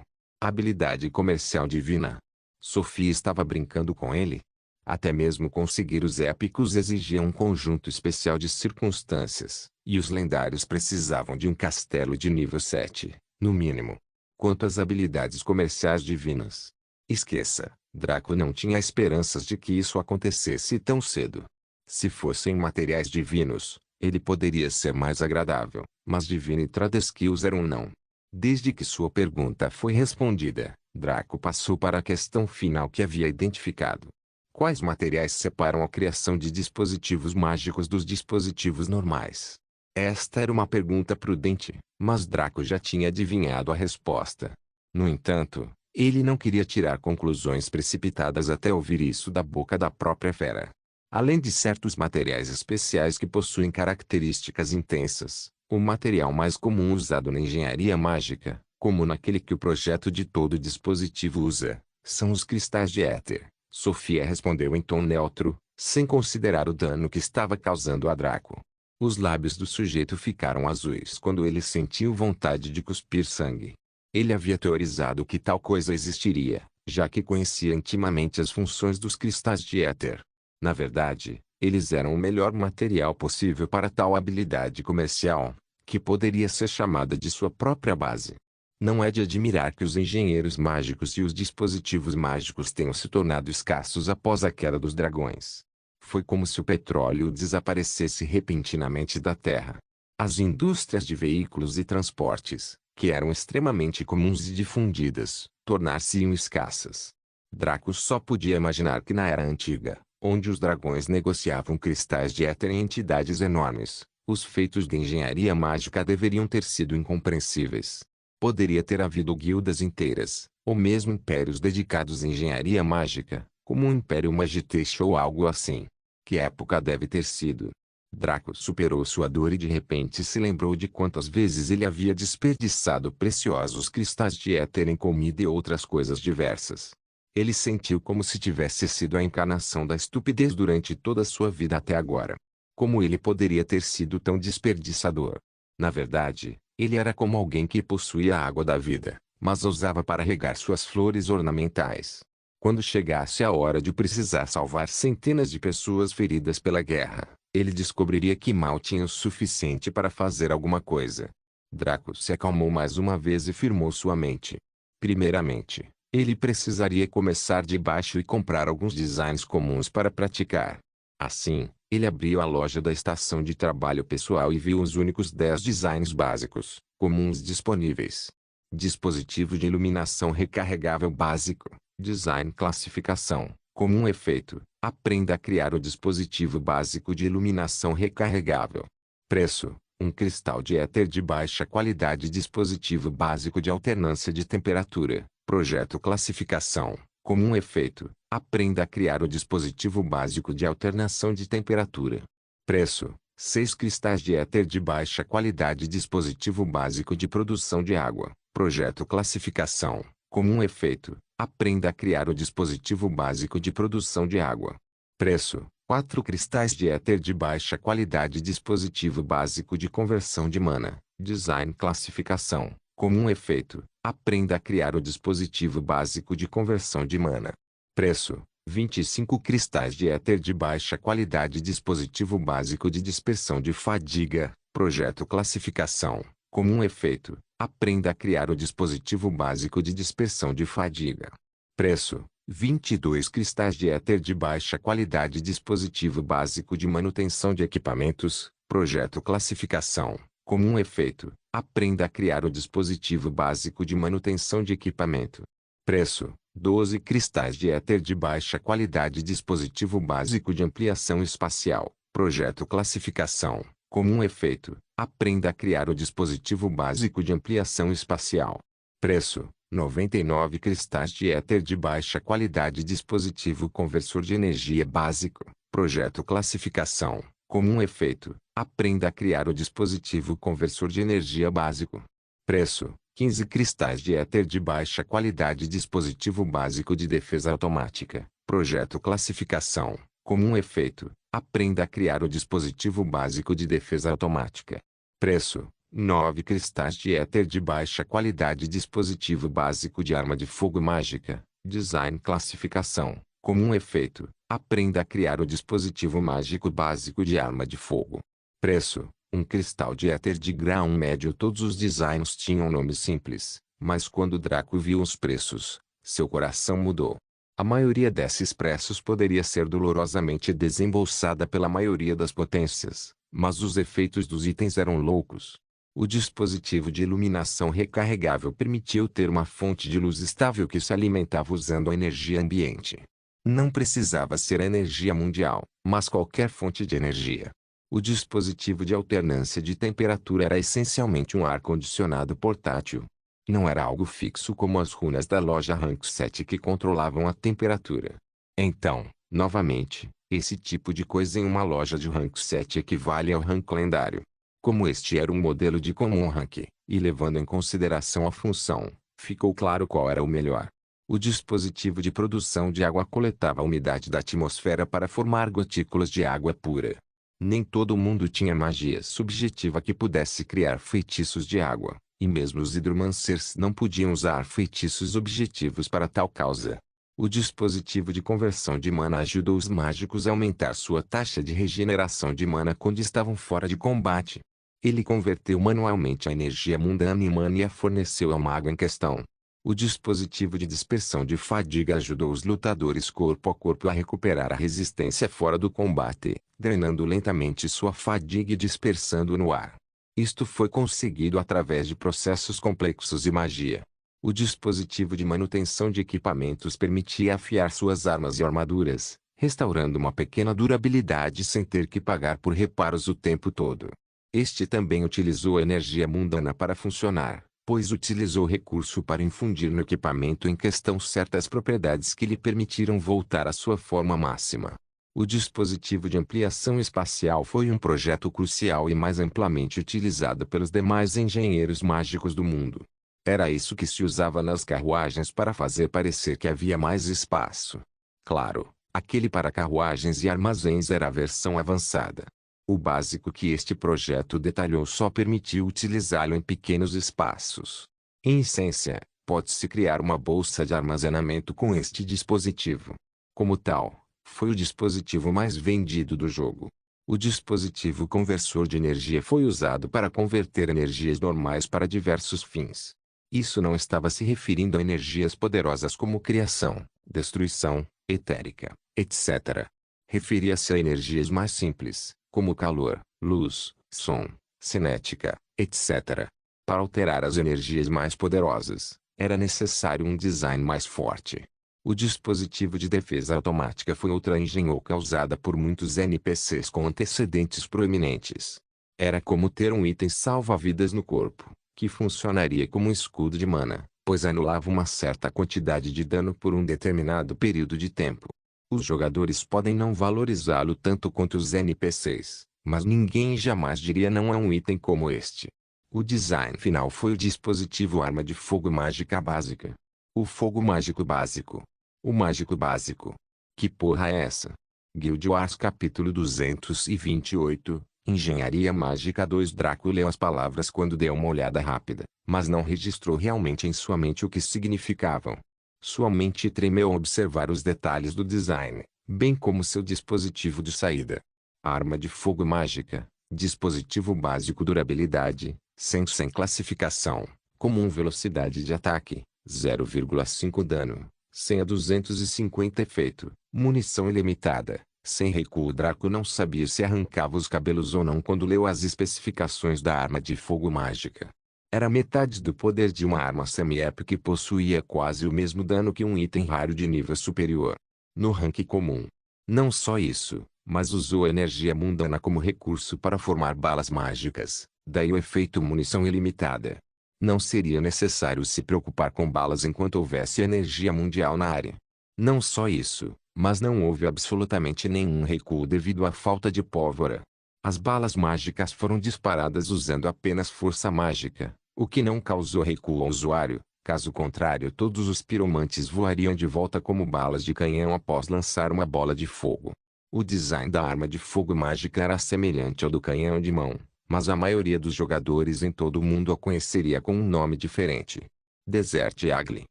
Habilidade comercial divina. Sofia estava brincando com ele? Até mesmo conseguir os épicos exigia um conjunto especial de circunstâncias, e os lendários precisavam de um castelo de nível 7, no mínimo. Quanto às habilidades comerciais divinas, esqueça, Draco não tinha esperanças de que isso acontecesse tão cedo. Se fossem materiais divinos, ele poderia ser mais agradável, mas Divine Trade Skills era um não. Desde que sua pergunta foi respondida, Draco passou para a questão final que havia identificado. Quais materiais separam a criação de dispositivos mágicos dos dispositivos normais? Esta era uma pergunta prudente, mas Draco já tinha adivinhado a resposta. No entanto, ele não queria tirar conclusões precipitadas até ouvir isso da boca da própria fera. Além de certos materiais especiais que possuem características intensas, o material mais comum usado na engenharia mágica, como naquele que o projeto de todo dispositivo usa, são os cristais de éter. Sofia respondeu em tom neutro, sem considerar o dano que estava causando a Draco. Os lábios do sujeito ficaram azuis quando ele sentiu vontade de cuspir sangue. Ele havia teorizado que tal coisa existiria, já que conhecia intimamente as funções dos cristais de éter. Na verdade, eles eram o melhor material possível para tal habilidade comercial, que poderia ser chamada de sua própria base. Não é de admirar que os engenheiros mágicos e os dispositivos mágicos tenham se tornado escassos após a queda dos dragões. Foi como se o petróleo desaparecesse repentinamente da Terra. As indústrias de veículos e transportes, que eram extremamente comuns e difundidas, tornar-se-iam escassas. Draco só podia imaginar que na Era Antiga, onde os dragões negociavam cristais de éter em entidades enormes, os feitos de engenharia mágica deveriam ter sido incompreensíveis. Poderia ter havido guildas inteiras, ou mesmo impérios dedicados à engenharia mágica, como o Império Magitesh ou algo assim. Que época deve ter sido? Draco superou sua dor e de repente se lembrou de quantas vezes ele havia desperdiçado preciosos cristais de éter em comida e outras coisas diversas. Ele sentiu como se tivesse sido a encarnação da estupidez durante toda a sua vida até agora. Como ele poderia ter sido tão desperdiçador? Na verdade, ele era como alguém que possuía a água da vida, mas a usava para regar suas flores ornamentais. Quando chegasse a hora de precisar salvar centenas de pessoas feridas pela guerra, ele descobriria que mal tinha o suficiente para fazer alguma coisa. Draco se acalmou mais uma vez e firmou sua mente. Primeiramente, ele precisaria começar de baixo e comprar alguns designs comuns para praticar. Assim, ele abriu a loja da estação de trabalho pessoal e viu os únicos 10 designs básicos, comuns disponíveis. Dispositivo de iluminação recarregável básico, design classificação, comum efeito, aprenda a criar o dispositivo básico de iluminação recarregável. Preço, um cristal de éter de baixa qualidade dispositivo básico de alternância de temperatura, projeto classificação. Comum efeito, aprenda a criar o dispositivo básico de alternação de temperatura. Preço, 6 cristais de éter de baixa qualidade dispositivo básico de produção de água. Projeto classificação, comum efeito, aprenda a criar o dispositivo básico de produção de água. Preço, 4 cristais de éter de baixa qualidade dispositivo básico de conversão de mana. Design classificação, comum efeito, aprenda a criar o dispositivo básico de conversão de mana. Preço, 25 cristais de éter de baixa qualidade. Dispositivo básico de dispersão de fadiga. Projeto classificação. Comum efeito. Aprenda a criar o dispositivo básico de dispersão de fadiga. Preço: 22 cristais de éter de baixa qualidade. Dispositivo básico de manutenção de equipamentos. Projeto classificação. Comum efeito. Aprenda a criar o dispositivo básico de manutenção de equipamento. Preço: 12 cristais de éter de baixa qualidade. Dispositivo básico de ampliação espacial. Projeto classificação. Comum efeito. Aprenda a criar o dispositivo básico de ampliação espacial. Preço: 99 cristais de éter de baixa qualidade. Dispositivo conversor de energia básico. Projeto classificação. Comum efeito. Aprenda a criar o dispositivo conversor de energia básico. Preço: 15 cristais de éter de baixa qualidade. Dispositivo básico de defesa automática. Projeto classificação. Comum efeito. Aprenda a criar o dispositivo básico de defesa automática. Preço: 9 cristais de éter de baixa qualidade. Dispositivo básico de arma de fogo mágica. Design classificação. Comum efeito. Aprenda a criar o dispositivo mágico básico de arma de fogo. Preço: 1 cristal de éter de grau médio. Todos os designs tinham nomes simples, mas quando Draco viu os preços, seu coração mudou. A maioria desses preços poderia ser dolorosamente desembolsada pela maioria das potências, mas os efeitos dos itens eram loucos. O dispositivo de iluminação recarregável permitiu ter uma fonte de luz estável que se alimentava usando a energia ambiente. Não precisava ser a energia mundial, mas qualquer fonte de energia. O dispositivo de alternância de temperatura era essencialmente um ar-condicionado portátil. Não era algo fixo como as runas da loja Rank 7 que controlavam a temperatura. Então, novamente, esse tipo de coisa em uma loja de Rank 7 equivale ao rank lendário. Como este era um modelo de comum rank, e levando em consideração a função, ficou claro qual era o melhor. O dispositivo de produção de água coletava a umidade da atmosfera para formar gotículas de água pura. Nem todo mundo tinha magia subjetiva que pudesse criar feitiços de água, e mesmo os hidromancers não podiam usar feitiços objetivos para tal causa. O dispositivo de conversão de mana ajudou os mágicos a aumentar sua taxa de regeneração de mana quando estavam fora de combate. Ele converteu manualmente a energia mundana em mana e a forneceu ao mago em questão. O dispositivo de dispersão de fadiga ajudou os lutadores corpo a corpo a recuperar a resistência fora do combate, drenando lentamente sua fadiga e dispersando no ar. Isto foi conseguido através de processos complexos e magia. O dispositivo de manutenção de equipamentos permitia afiar suas armas e armaduras, restaurando uma pequena durabilidade sem ter que pagar por reparos o tempo todo. Este também utilizou a energia mundana para funcionar, pois utilizou recurso para infundir no equipamento em questão certas propriedades que lhe permitiram voltar à sua forma máxima. O dispositivo de ampliação espacial foi um projeto crucial e mais amplamente utilizado pelos demais engenheiros mágicos do mundo. Era isso que se usava nas carruagens para fazer parecer que havia mais espaço. Claro, aquele para carruagens e armazéns era a versão avançada. O básico que este projeto detalhou só permitiu utilizá-lo em pequenos espaços. Em essência, pode-se criar uma bolsa de armazenamento com este dispositivo. Como tal, foi o dispositivo mais vendido do jogo. O dispositivo conversor de energia foi usado para converter energias normais para diversos fins. Isso não estava se referindo a energias poderosas como criação, destruição, etérica, etc. Referia-se a energias mais simples, como calor, luz, som, cinética, etc. Para alterar as energias mais poderosas, era necessário um design mais forte. O dispositivo de defesa automática foi outra engenhoca usada por muitos NPCs com antecedentes proeminentes. Era como ter um item salva-vidas no corpo, que funcionaria como um escudo de mana, pois anulava uma certa quantidade de dano por um determinado período de tempo. Os jogadores podem não valorizá-lo tanto quanto os NPCs, mas ninguém jamais diria não é um item como este. O design final foi o dispositivo arma de fogo mágica básica. O fogo mágico básico. O mágico básico. Que porra é essa? Guild Wars capítulo 228, Engenharia Mágica 2. Draco leu as palavras quando deu uma olhada rápida, mas não registrou realmente em sua mente o que significavam. Sua mente tremeu ao observar os detalhes do design, bem como seu dispositivo de saída. Arma de fogo mágica, dispositivo básico durabilidade, sem classificação, comum velocidade de ataque, 0,5 dano, 100 a 250 efeito, munição ilimitada. Sem recuo, o Draco não sabia se arrancava os cabelos ou não quando leu as especificações da arma de fogo mágica. Era metade do poder de uma arma semi-épica e possuía quase o mesmo dano que um item raro de nível superior. No rank comum. Não só isso, mas usou a energia mundana como recurso para formar balas mágicas, daí o efeito munição ilimitada. Não seria necessário se preocupar com balas enquanto houvesse energia mundial na área. Não só isso, mas não houve absolutamente nenhum recuo devido à falta de pólvora. As balas mágicas foram disparadas usando apenas força mágica, o que não causou recuo ao usuário. Caso contrário, todos os piromantes voariam de volta como balas de canhão após lançar uma bola de fogo. O design da arma de fogo mágica era semelhante ao do canhão de mão, mas a maioria dos jogadores em todo o mundo a conheceria com um nome diferente. Desert Eagle.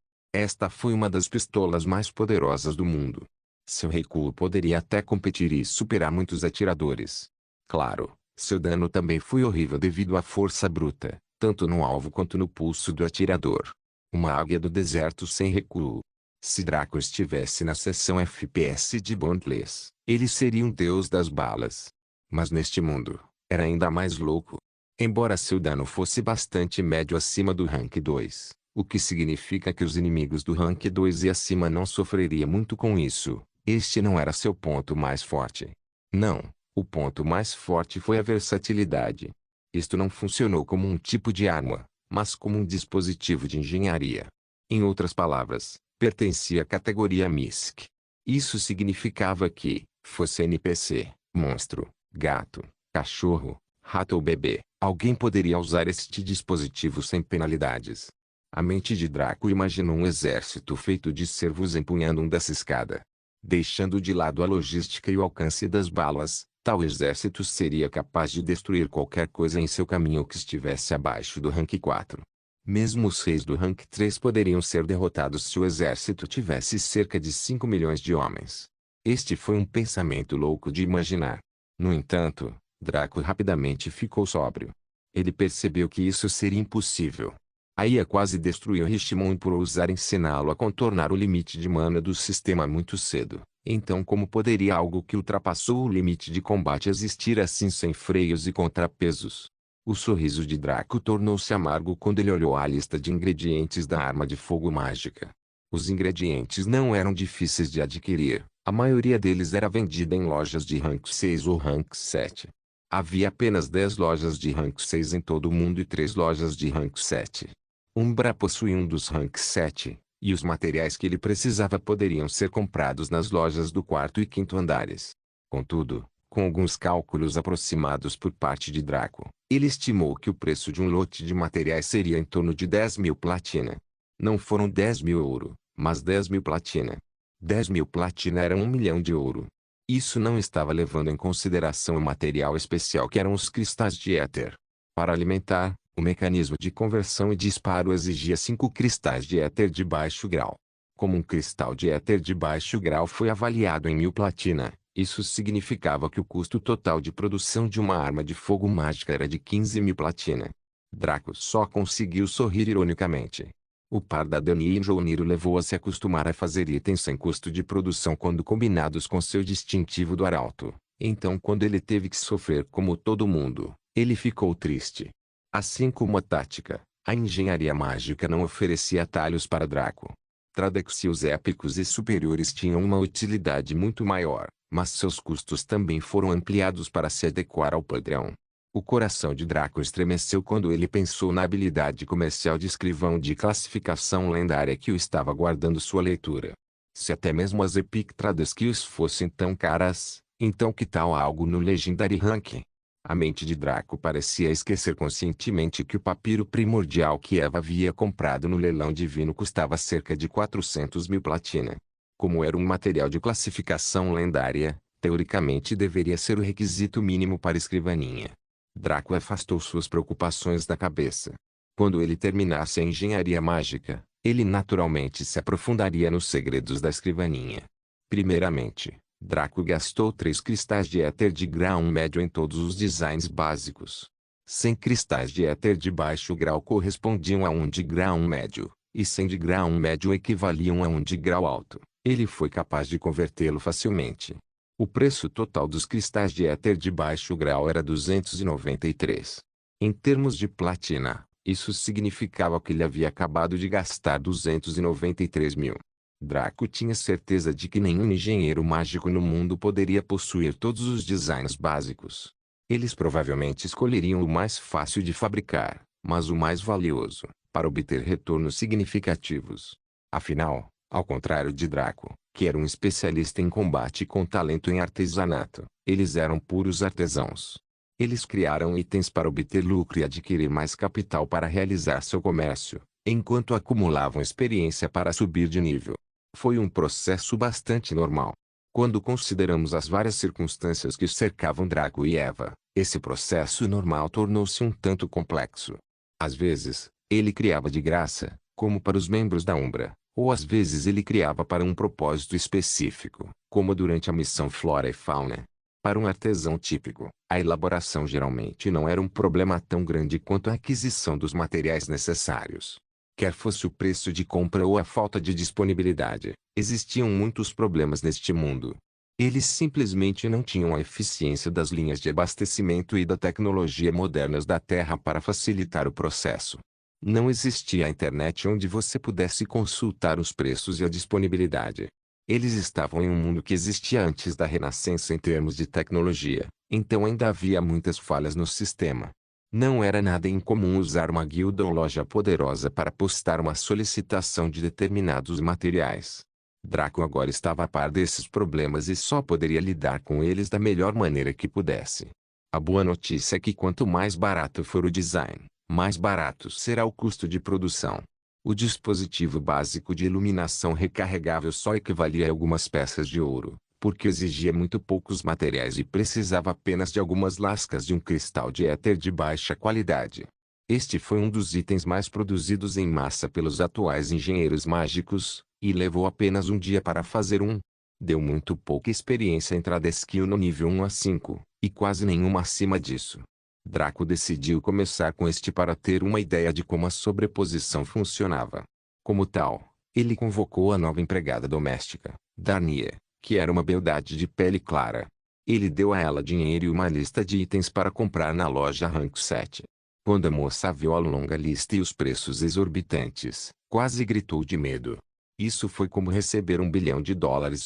Esta foi uma das pistolas mais poderosas do mundo. Seu recuo poderia até competir e superar muitos atiradores. Claro, seu dano também foi horrível devido à força bruta, tanto no alvo quanto no pulso do atirador. Uma águia do deserto sem recuo. Se Draco estivesse na seção FPS de Bondless, ele seria um deus das balas. Mas neste mundo, era ainda mais louco. Embora seu dano fosse bastante médio acima do rank 2, o que significa que os inimigos do rank 2 e acima não sofreriam muito com isso, este não era seu ponto mais forte. Não, o ponto mais forte foi a versatilidade. Isto não funcionou como um tipo de arma, mas como um dispositivo de engenharia. Em outras palavras, pertencia à categoria MISC. Isso significava que, fosse NPC, monstro, gato, cachorro, rato ou bebê, alguém poderia usar este dispositivo sem penalidades. A mente de Draco imaginou um exército feito de servos empunhando dessa escada. Deixando de lado a logística e o alcance das balas, tal exército seria capaz de destruir qualquer coisa em seu caminho que estivesse abaixo do rank 4. Mesmo os reis do rank 3 poderiam ser derrotados se o exército tivesse cerca de 5 milhões de homens. Este foi um pensamento louco de imaginar. No entanto, Draco rapidamente ficou sóbrio. Ele percebeu que isso seria impossível. A IA quase destruiu Richmond por ousar ensiná-lo a contornar o limite de mana do sistema muito cedo. Então como poderia algo que ultrapassou o limite de combate existir assim sem freios e contrapesos? O sorriso de Draco tornou-se amargo quando ele olhou a lista de ingredientes da arma de fogo mágica. Os ingredientes não eram difíceis de adquirir, a maioria deles era vendida em lojas de rank 6 ou rank 7. Havia apenas 10 lojas de rank 6 em todo o mundo e 3 lojas de rank 7. Umbra possuía um dos rank 7, e os materiais que ele precisava poderiam ser comprados nas lojas do quarto e quinto andares. Contudo, com alguns cálculos aproximados por parte de Draco, ele estimou que o preço de um lote de materiais seria em torno de 10.000 platina. Não foram 10.000 ouro, mas 10.000 platina. 10.000 platina eram 1 milhão de ouro. Isso não estava levando em consideração o material especial que eram os cristais de éter. Para alimentar, o mecanismo de conversão e disparo exigia 5 cristais de éter de baixo grau. Como um cristal de éter de baixo grau foi avaliado em 1.000 platina, isso significava que o custo total de produção de uma arma de fogo mágica era de 15.000 platina. Draco só conseguiu sorrir ironicamente. O par da Dani e Jouniro levou a se acostumar a fazer itens sem custo de produção quando combinados com seu distintivo do arauto. Então quando ele teve que sofrer como todo mundo, ele ficou triste. Assim como a tática, a engenharia mágica não oferecia atalhos para Draco. Tradexios épicos e superiores tinham uma utilidade muito maior, mas seus custos também foram ampliados para se adequar ao padrão. O coração de Draco estremeceu quando ele pensou na habilidade comercial de escrivão de classificação lendária que o estava guardando sua leitura. Se até mesmo as Epic Trade Skills fossem tão caras, então que tal algo no Legendary Rank? A mente de Draco parecia esquecer conscientemente que o papiro primordial que Eva havia comprado no leilão divino custava cerca de 400.000 platina. Como era um material de classificação lendária, teoricamente deveria ser o requisito mínimo para escrivaninha. Draco afastou suas preocupações da cabeça. Quando ele terminasse a engenharia mágica, Ele naturalmente se aprofundaria nos segredos da escrivaninha. Primeiramente, Draco gastou 3 cristais de éter de grau médio em todos os designs básicos. 100 cristais de éter de baixo grau correspondiam a 1 de grau médio, e 100 de grau médio equivaliam a 1 de grau alto. Ele foi capaz de convertê-lo facilmente. O preço total dos cristais de éter de baixo grau era 293. Em termos de platina, isso significava que ele havia acabado de gastar 293 mil. Draco tinha certeza de que nenhum engenheiro mágico no mundo poderia possuir todos os designs básicos. Eles provavelmente escolheriam o mais fácil de fabricar, mas o mais valioso, para obter retornos significativos. Afinal, ao contrário de Draco, que era um especialista em combate com talento em artesanato, eles eram puros artesãos. Eles criaram itens para obter lucro e adquirir mais capital para realizar seu comércio, enquanto acumulavam experiência para subir de nível. Foi um processo bastante normal. Quando consideramos as várias circunstâncias que cercavam Draco e Eva, esse processo normal tornou-se um tanto complexo. Às vezes, ele criava de graça, como para os membros da Umbra, ou às vezes ele criava para um propósito específico, como durante a missão Flora e Fauna. Para um artesão típico, a elaboração geralmente não era um problema tão grande quanto a aquisição dos materiais necessários. Quer fosse o preço de compra ou a falta de disponibilidade, existiam muitos problemas neste mundo. Eles simplesmente não tinham a eficiência das linhas de abastecimento e da tecnologia modernas da Terra para facilitar o processo. Não existia a internet onde você pudesse consultar os preços e a disponibilidade. Eles estavam em um mundo que existia antes da Renascença em termos de tecnologia, então ainda havia muitas falhas no sistema. Não era nada incomum usar uma guilda ou loja poderosa para postar uma solicitação de determinados materiais. Draco agora estava a par desses problemas e só poderia lidar com eles da melhor maneira que pudesse. A boa notícia é que quanto mais barato for o design, mais barato será o custo de produção. O dispositivo básico de iluminação recarregável só equivalia a algumas peças de ouro, porque exigia muito poucos materiais e precisava apenas de algumas lascas de um cristal de éter de baixa qualidade. Este foi um dos itens mais produzidos em massa pelos atuais engenheiros mágicos, e levou apenas um dia para fazer um. Deu muito pouca experiência em Trade Skill no nível 1 a 5, e quase nenhuma acima disso. Draco decidiu começar com este para ter uma ideia de como a sobreposição funcionava. Como tal, ele convocou a nova empregada doméstica, Darnia, que era uma beldade de pele clara. Ele deu a ela dinheiro e uma lista de itens para comprar na loja Rank 7. Quando a moça viu a longa lista e os preços exorbitantes, quase gritou de medo. Isso foi como receber $1 bilhão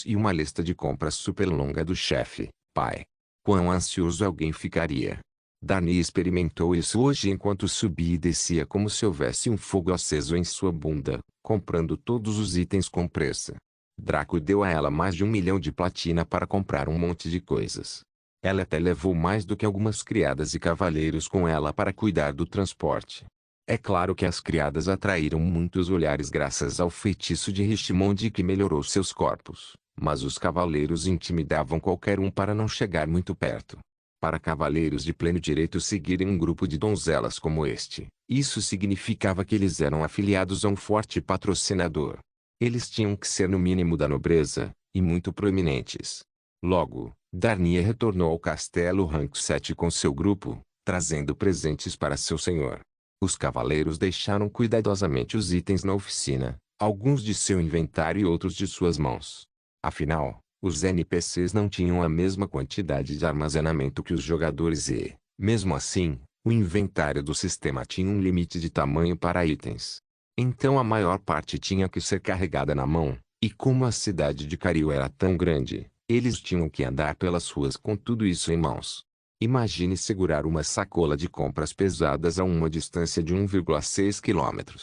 e uma lista de compras super longa do chefe, pai. Quão ansioso alguém ficaria? Dani experimentou isso hoje enquanto subia e descia como se houvesse um fogo aceso em sua bunda, comprando todos os itens com pressa. Draco deu a ela mais de 1 milhão de platina para comprar um monte de coisas. Ela até levou mais do que algumas criadas e cavaleiros com ela para cuidar do transporte. É claro que as criadas atraíram muitos olhares graças ao feitiço de Richmond que melhorou seus corpos, mas os cavaleiros intimidavam qualquer um para não chegar muito perto. Para cavaleiros de pleno direito seguirem um grupo de donzelas como este, isso significava que eles eram afiliados a um forte patrocinador. Eles tinham que ser no mínimo da nobreza, e muito proeminentes. Logo, Darnia retornou ao castelo Rank 7 com seu grupo, trazendo presentes para seu senhor. Os cavaleiros deixaram cuidadosamente os itens na oficina, alguns de seu inventário e outros de suas mãos. Afinal, os NPCs não tinham a mesma quantidade de armazenamento que os jogadores e, mesmo assim, o inventário do sistema tinha um limite de tamanho para itens. Então a maior parte tinha que ser carregada na mão, e como a cidade de Cariu era tão grande, eles tinham que andar pelas ruas com tudo isso em mãos. Imagine segurar uma sacola de compras pesadas a uma distância de 1,6 km.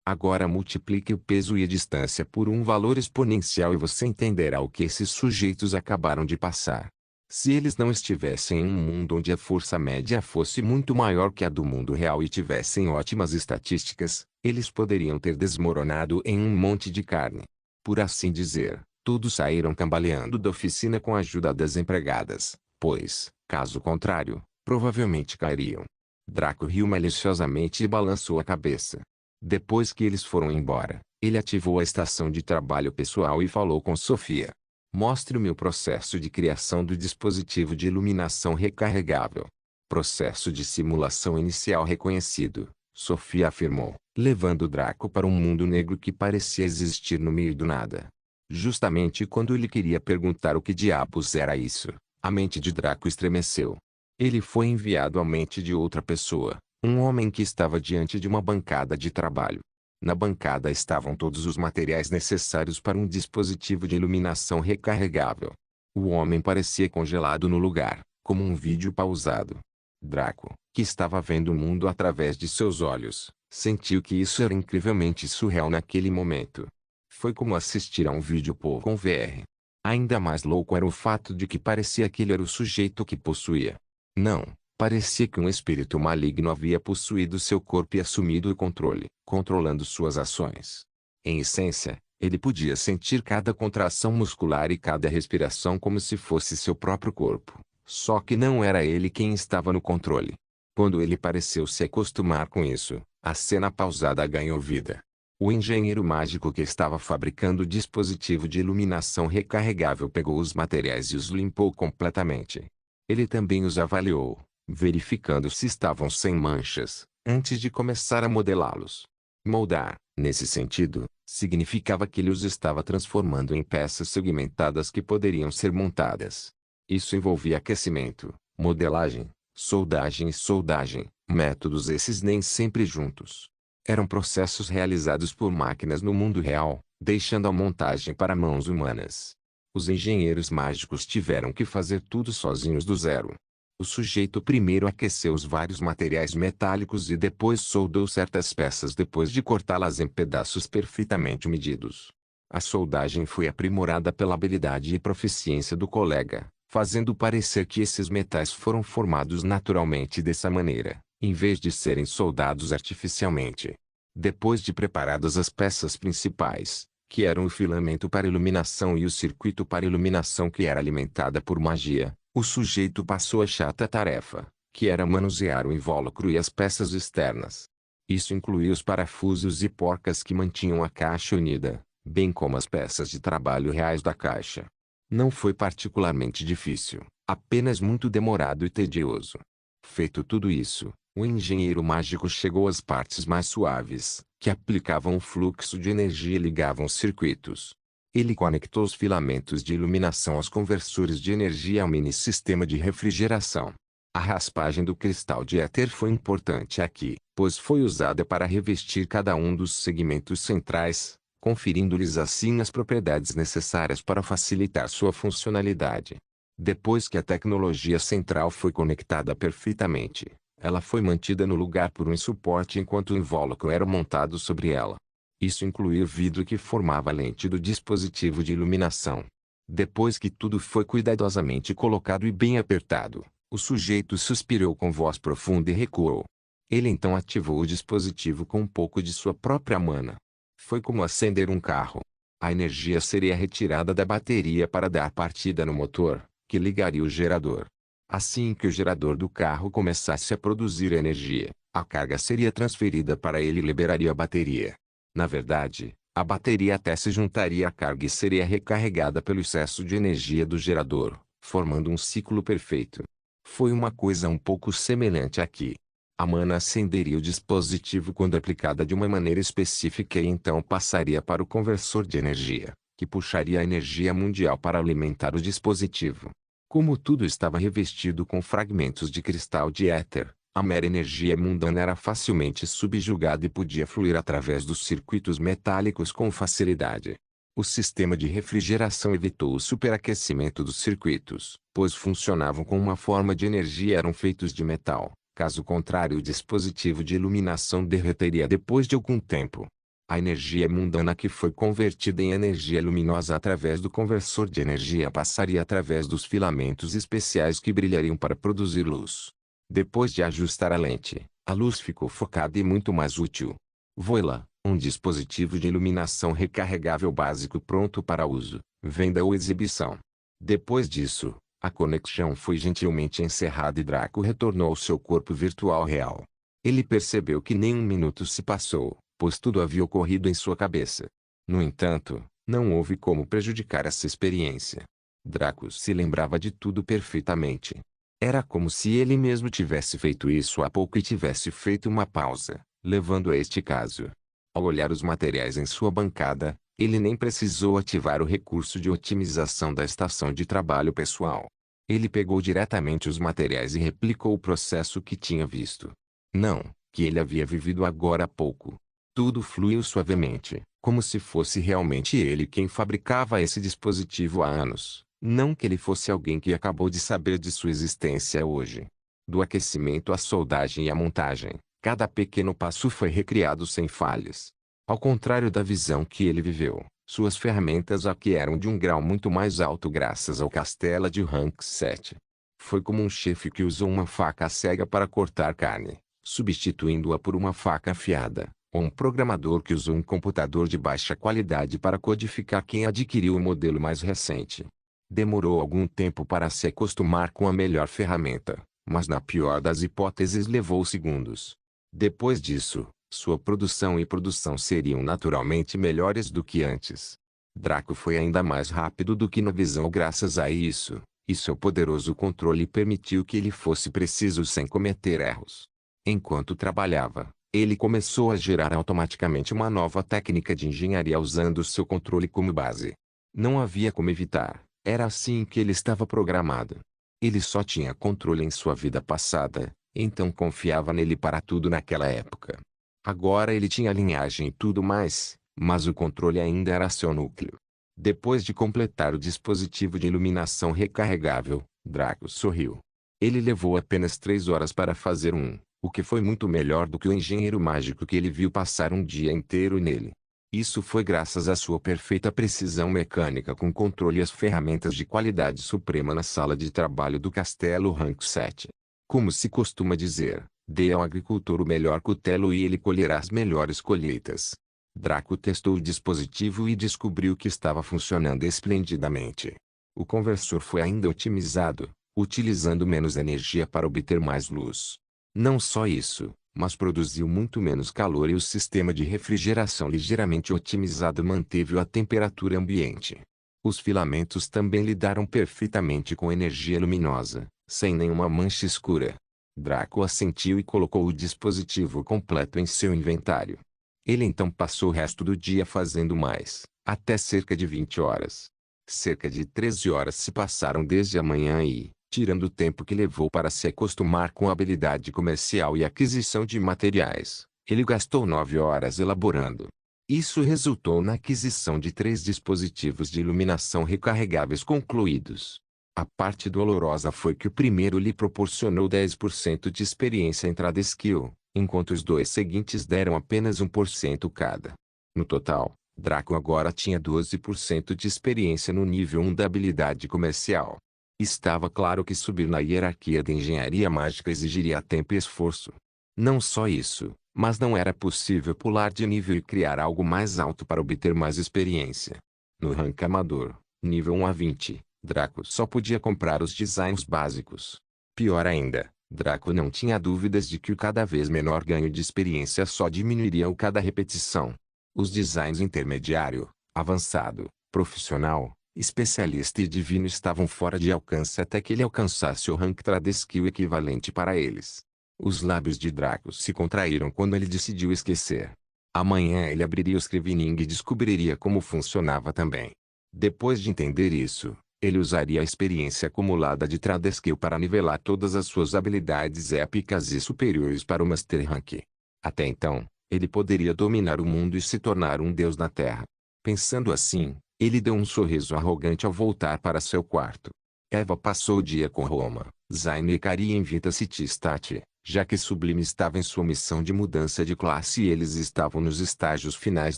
Agora multiplique o peso e a distância por um valor exponencial e você entenderá o que esses sujeitos acabaram de passar. Se eles não estivessem em um mundo onde a força média fosse muito maior que a do mundo real e tivessem ótimas estatísticas, eles poderiam ter desmoronado em um monte de carne. Por assim dizer, todos saíram cambaleando da oficina com a ajuda das empregadas, pois, caso contrário, provavelmente cairiam. Draco riu maliciosamente e balançou a cabeça. Depois que eles foram embora, Ele ativou a estação de trabalho pessoal e falou com Sofia. Mostre-me o processo de criação do dispositivo de iluminação recarregável. Processo de simulação inicial reconhecido, Sofia afirmou, levando Draco para um mundo negro que parecia existir no meio do nada. Justamente quando ele queria perguntar o que diabos era isso, a mente de Draco estremeceu. Ele foi enviado à mente de outra pessoa, um homem que estava diante de uma bancada de trabalho. Na bancada estavam todos os materiais necessários para um dispositivo de iluminação recarregável. O homem parecia congelado no lugar, como um vídeo pausado. Draco, que estava vendo o mundo através de seus olhos, sentiu que isso era incrivelmente surreal naquele momento. Foi como assistir a um vídeo com VR. Ainda mais louco era o fato de que parecia que ele era o sujeito que possuía. Não, parecia que um espírito maligno havia possuído seu corpo e assumido o controle, controlando suas ações. Em essência, ele podia sentir cada contração muscular e cada respiração como se fosse seu próprio corpo. Só que não era ele quem estava no controle. Quando ele pareceu se acostumar com isso, a cena pausada ganhou vida. O engenheiro mágico que estava fabricando o dispositivo de iluminação recarregável pegou os materiais e os limpou completamente. Ele também os avaliou, verificando se estavam sem manchas, antes de começar a modelá-los. Moldar, nesse sentido, significava que ele os estava transformando em peças segmentadas que poderiam ser montadas. Isso envolvia aquecimento, modelagem, soldagem e soldagem, métodos esses nem sempre juntos. Eram processos realizados por máquinas no mundo real, deixando a montagem para mãos humanas. Os engenheiros mágicos tiveram que fazer tudo sozinhos do zero. O sujeito primeiro aqueceu os vários materiais metálicos e depois soldou certas peças depois de cortá-las em pedaços perfeitamente medidos. A soldagem foi aprimorada pela habilidade e proficiência do colega, fazendo parecer que esses metais foram formados naturalmente dessa maneira, em vez de serem soldados artificialmente. Depois de preparadas as peças principais, que eram o filamento para iluminação e o circuito para iluminação que era alimentada por magia, o sujeito passou a chata tarefa, que era manusear o invólucro e as peças externas. Isso incluía os parafusos e porcas que mantinham a caixa unida, bem como as peças de trabalho reais da caixa. Não foi particularmente difícil, apenas muito demorado e tedioso. Feito tudo isso, o engenheiro mágico chegou às partes mais suaves, que aplicavam o fluxo de energia e ligavam os circuitos. Ele conectou os filamentos de iluminação aos conversores de energia ao mini-sistema de refrigeração. A raspagem do cristal de éter foi importante aqui, pois foi usada para revestir cada um dos segmentos centrais, conferindo-lhes assim as propriedades necessárias para facilitar sua funcionalidade. Depois que a tecnologia central foi conectada perfeitamente, ela foi mantida no lugar por um suporte enquanto o invólucro era montado sobre ela. Isso incluía o vidro que formava a lente do dispositivo de iluminação. Depois que tudo foi cuidadosamente colocado e bem apertado, o sujeito suspirou com voz profunda e recuou. Ele então ativou o dispositivo com um pouco de sua própria mana. Foi como acender um carro. A energia seria retirada da bateria para dar partida no motor, que ligaria o gerador. Assim que o gerador do carro começasse a produzir energia, a carga seria transferida para ele e liberaria a bateria. Na verdade, a bateria até se juntaria à carga e seria recarregada pelo excesso de energia do gerador, formando um ciclo perfeito. Foi uma coisa um pouco semelhante aqui. A mana acenderia o dispositivo quando aplicada de uma maneira específica e então passaria para o conversor de energia, que puxaria a energia mundial para alimentar o dispositivo. Como tudo estava revestido com fragmentos de cristal de éter, a mera energia mundana era facilmente subjugada e podia fluir através dos circuitos metálicos com facilidade. O sistema de refrigeração evitou o superaquecimento dos circuitos, pois funcionavam com uma forma de energia e eram feitos de metal. Caso contrário, o dispositivo de iluminação derreteria depois de algum tempo. A energia mundana que foi convertida em energia luminosa através do conversor de energia passaria através dos filamentos especiais que brilhariam para produzir luz. Depois de ajustar a lente, a luz ficou focada e muito mais útil. Voila, um dispositivo de iluminação recarregável básico pronto para uso, venda ou exibição. Depois disso, a conexão foi gentilmente encerrada e Draco retornou ao seu corpo virtual real. Ele percebeu que nem um minuto se passou, pois tudo havia ocorrido em sua cabeça. No entanto, não houve como prejudicar essa experiência. Draco se lembrava de tudo perfeitamente. Era como se ele mesmo tivesse feito isso há pouco e tivesse feito uma pausa, levando a este caso. Ao olhar os materiais em sua bancada, ele nem precisou ativar o recurso de otimização da estação de trabalho pessoal. Ele pegou diretamente os materiais e replicou o processo que tinha visto. Não, que ele havia vivido agora há pouco. Tudo fluiu suavemente, como se fosse realmente ele quem fabricava esse dispositivo há anos, não que ele fosse alguém que acabou de saber de sua existência hoje. Do aquecimento à soldagem e à montagem, cada pequeno passo foi recriado sem falhas. Ao contrário da visão que ele viveu, suas ferramentas aqui eram de um grau muito mais alto graças ao castelo de Rank 7. Foi como um chefe que usou uma faca cega para cortar carne, substituindo-a por uma faca afiada, ou um programador que usou um computador de baixa qualidade para codificar quem adquiriu o modelo mais recente. Demorou algum tempo para se acostumar com a melhor ferramenta, mas na pior das hipóteses levou segundos. Depois disso, sua produção e produção seriam naturalmente melhores do que antes. Draco foi ainda mais rápido do que na visão graças a isso, e seu poderoso controle permitiu que ele fosse preciso sem cometer erros. Enquanto trabalhava, ele começou a gerar automaticamente uma nova técnica de engenharia usando seu controle como base. Não havia como evitar, era assim que ele estava programado. Ele só tinha controle em sua vida passada, então confiava nele para tudo naquela época. Agora ele tinha linhagem e tudo mais, mas o controle ainda era seu núcleo. Depois de completar o dispositivo de iluminação recarregável, Draco sorriu. Ele levou apenas 3 horas para fazer o que foi muito melhor do que o engenheiro mágico que ele viu passar um dia inteiro nele. Isso foi graças à sua perfeita precisão mecânica com controle e as ferramentas de qualidade suprema na sala de trabalho do Castelo Rank 7. Como se costuma dizer, dê ao agricultor o melhor cutelo e ele colherá as melhores colheitas. Draco testou o dispositivo e descobriu que estava funcionando esplendidamente. O conversor foi ainda otimizado, utilizando menos energia para obter mais luz. Não só isso, mas produziu muito menos calor e o sistema de refrigeração ligeiramente otimizado manteve a temperatura ambiente. Os filamentos também lidaram perfeitamente com energia luminosa, sem nenhuma mancha escura. Draco assentiu e colocou o dispositivo completo em seu inventário. Ele então passou o resto do dia fazendo mais, até cerca de 20 horas. Cerca de 13 horas se passaram desde a manhã e, tirando o tempo que levou para se acostumar com a habilidade comercial e aquisição de materiais, ele gastou 9 horas elaborando. Isso resultou na aquisição de 3 dispositivos de iluminação recarregáveis concluídos. A parte dolorosa foi que o primeiro lhe proporcionou 10% de experiência em Trade Skill, enquanto os 2 seguintes deram apenas 1% cada. No total, Draco agora tinha 12% de experiência no nível 1 da habilidade comercial. Estava claro que subir na hierarquia da engenharia mágica exigiria tempo e esforço. Não só isso, mas não era possível pular de nível e criar algo mais alto para obter mais experiência. No rank amador, nível 1 a 20, Draco só podia comprar os designs básicos. Pior ainda, Draco não tinha dúvidas de que o cada vez menor ganho de experiência só diminuiria a cada repetição. Os designs intermediário, avançado, profissional, especialista e divino estavam fora de alcance até que ele alcançasse o rank Trade Skill equivalente para eles. Os lábios de Draco se contraíram quando ele decidiu esquecer. Amanhã ele abriria o Scrivening e descobriria como funcionava também. Depois de entender isso, ele usaria a experiência acumulada de Trade Skill para nivelar todas as suas habilidades épicas e superiores para o Master Rank. Até então, ele poderia dominar o mundo e se tornar um deus na Terra. Pensando assim, ele deu um sorriso arrogante ao voltar para seu quarto. Eva passou o dia com Roma, Zayn e Kari em Vita City State, já que Sublime estava em sua missão de mudança de classe e eles estavam nos estágios finais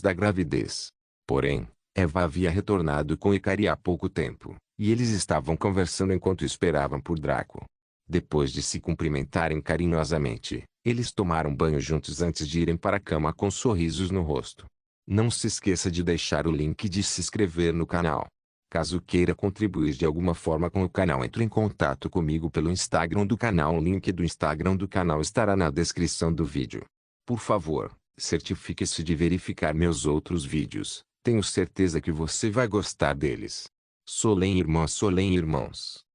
da gravidez. Porém, Eva havia retornado com Ikari há pouco tempo, e eles estavam conversando enquanto esperavam por Draco. Depois de se cumprimentarem carinhosamente, eles tomaram banho juntos antes de irem para a cama com sorrisos no rosto. Não se esqueça de deixar o link de se inscrever no canal. Caso queira contribuir de alguma forma com o canal, entre em contato comigo pelo Instagram do canal. O link do Instagram do canal estará na descrição do vídeo. Por favor, Certifique-se de verificar meus outros vídeos. Tenho certeza que você vai gostar deles. Solem irmãos.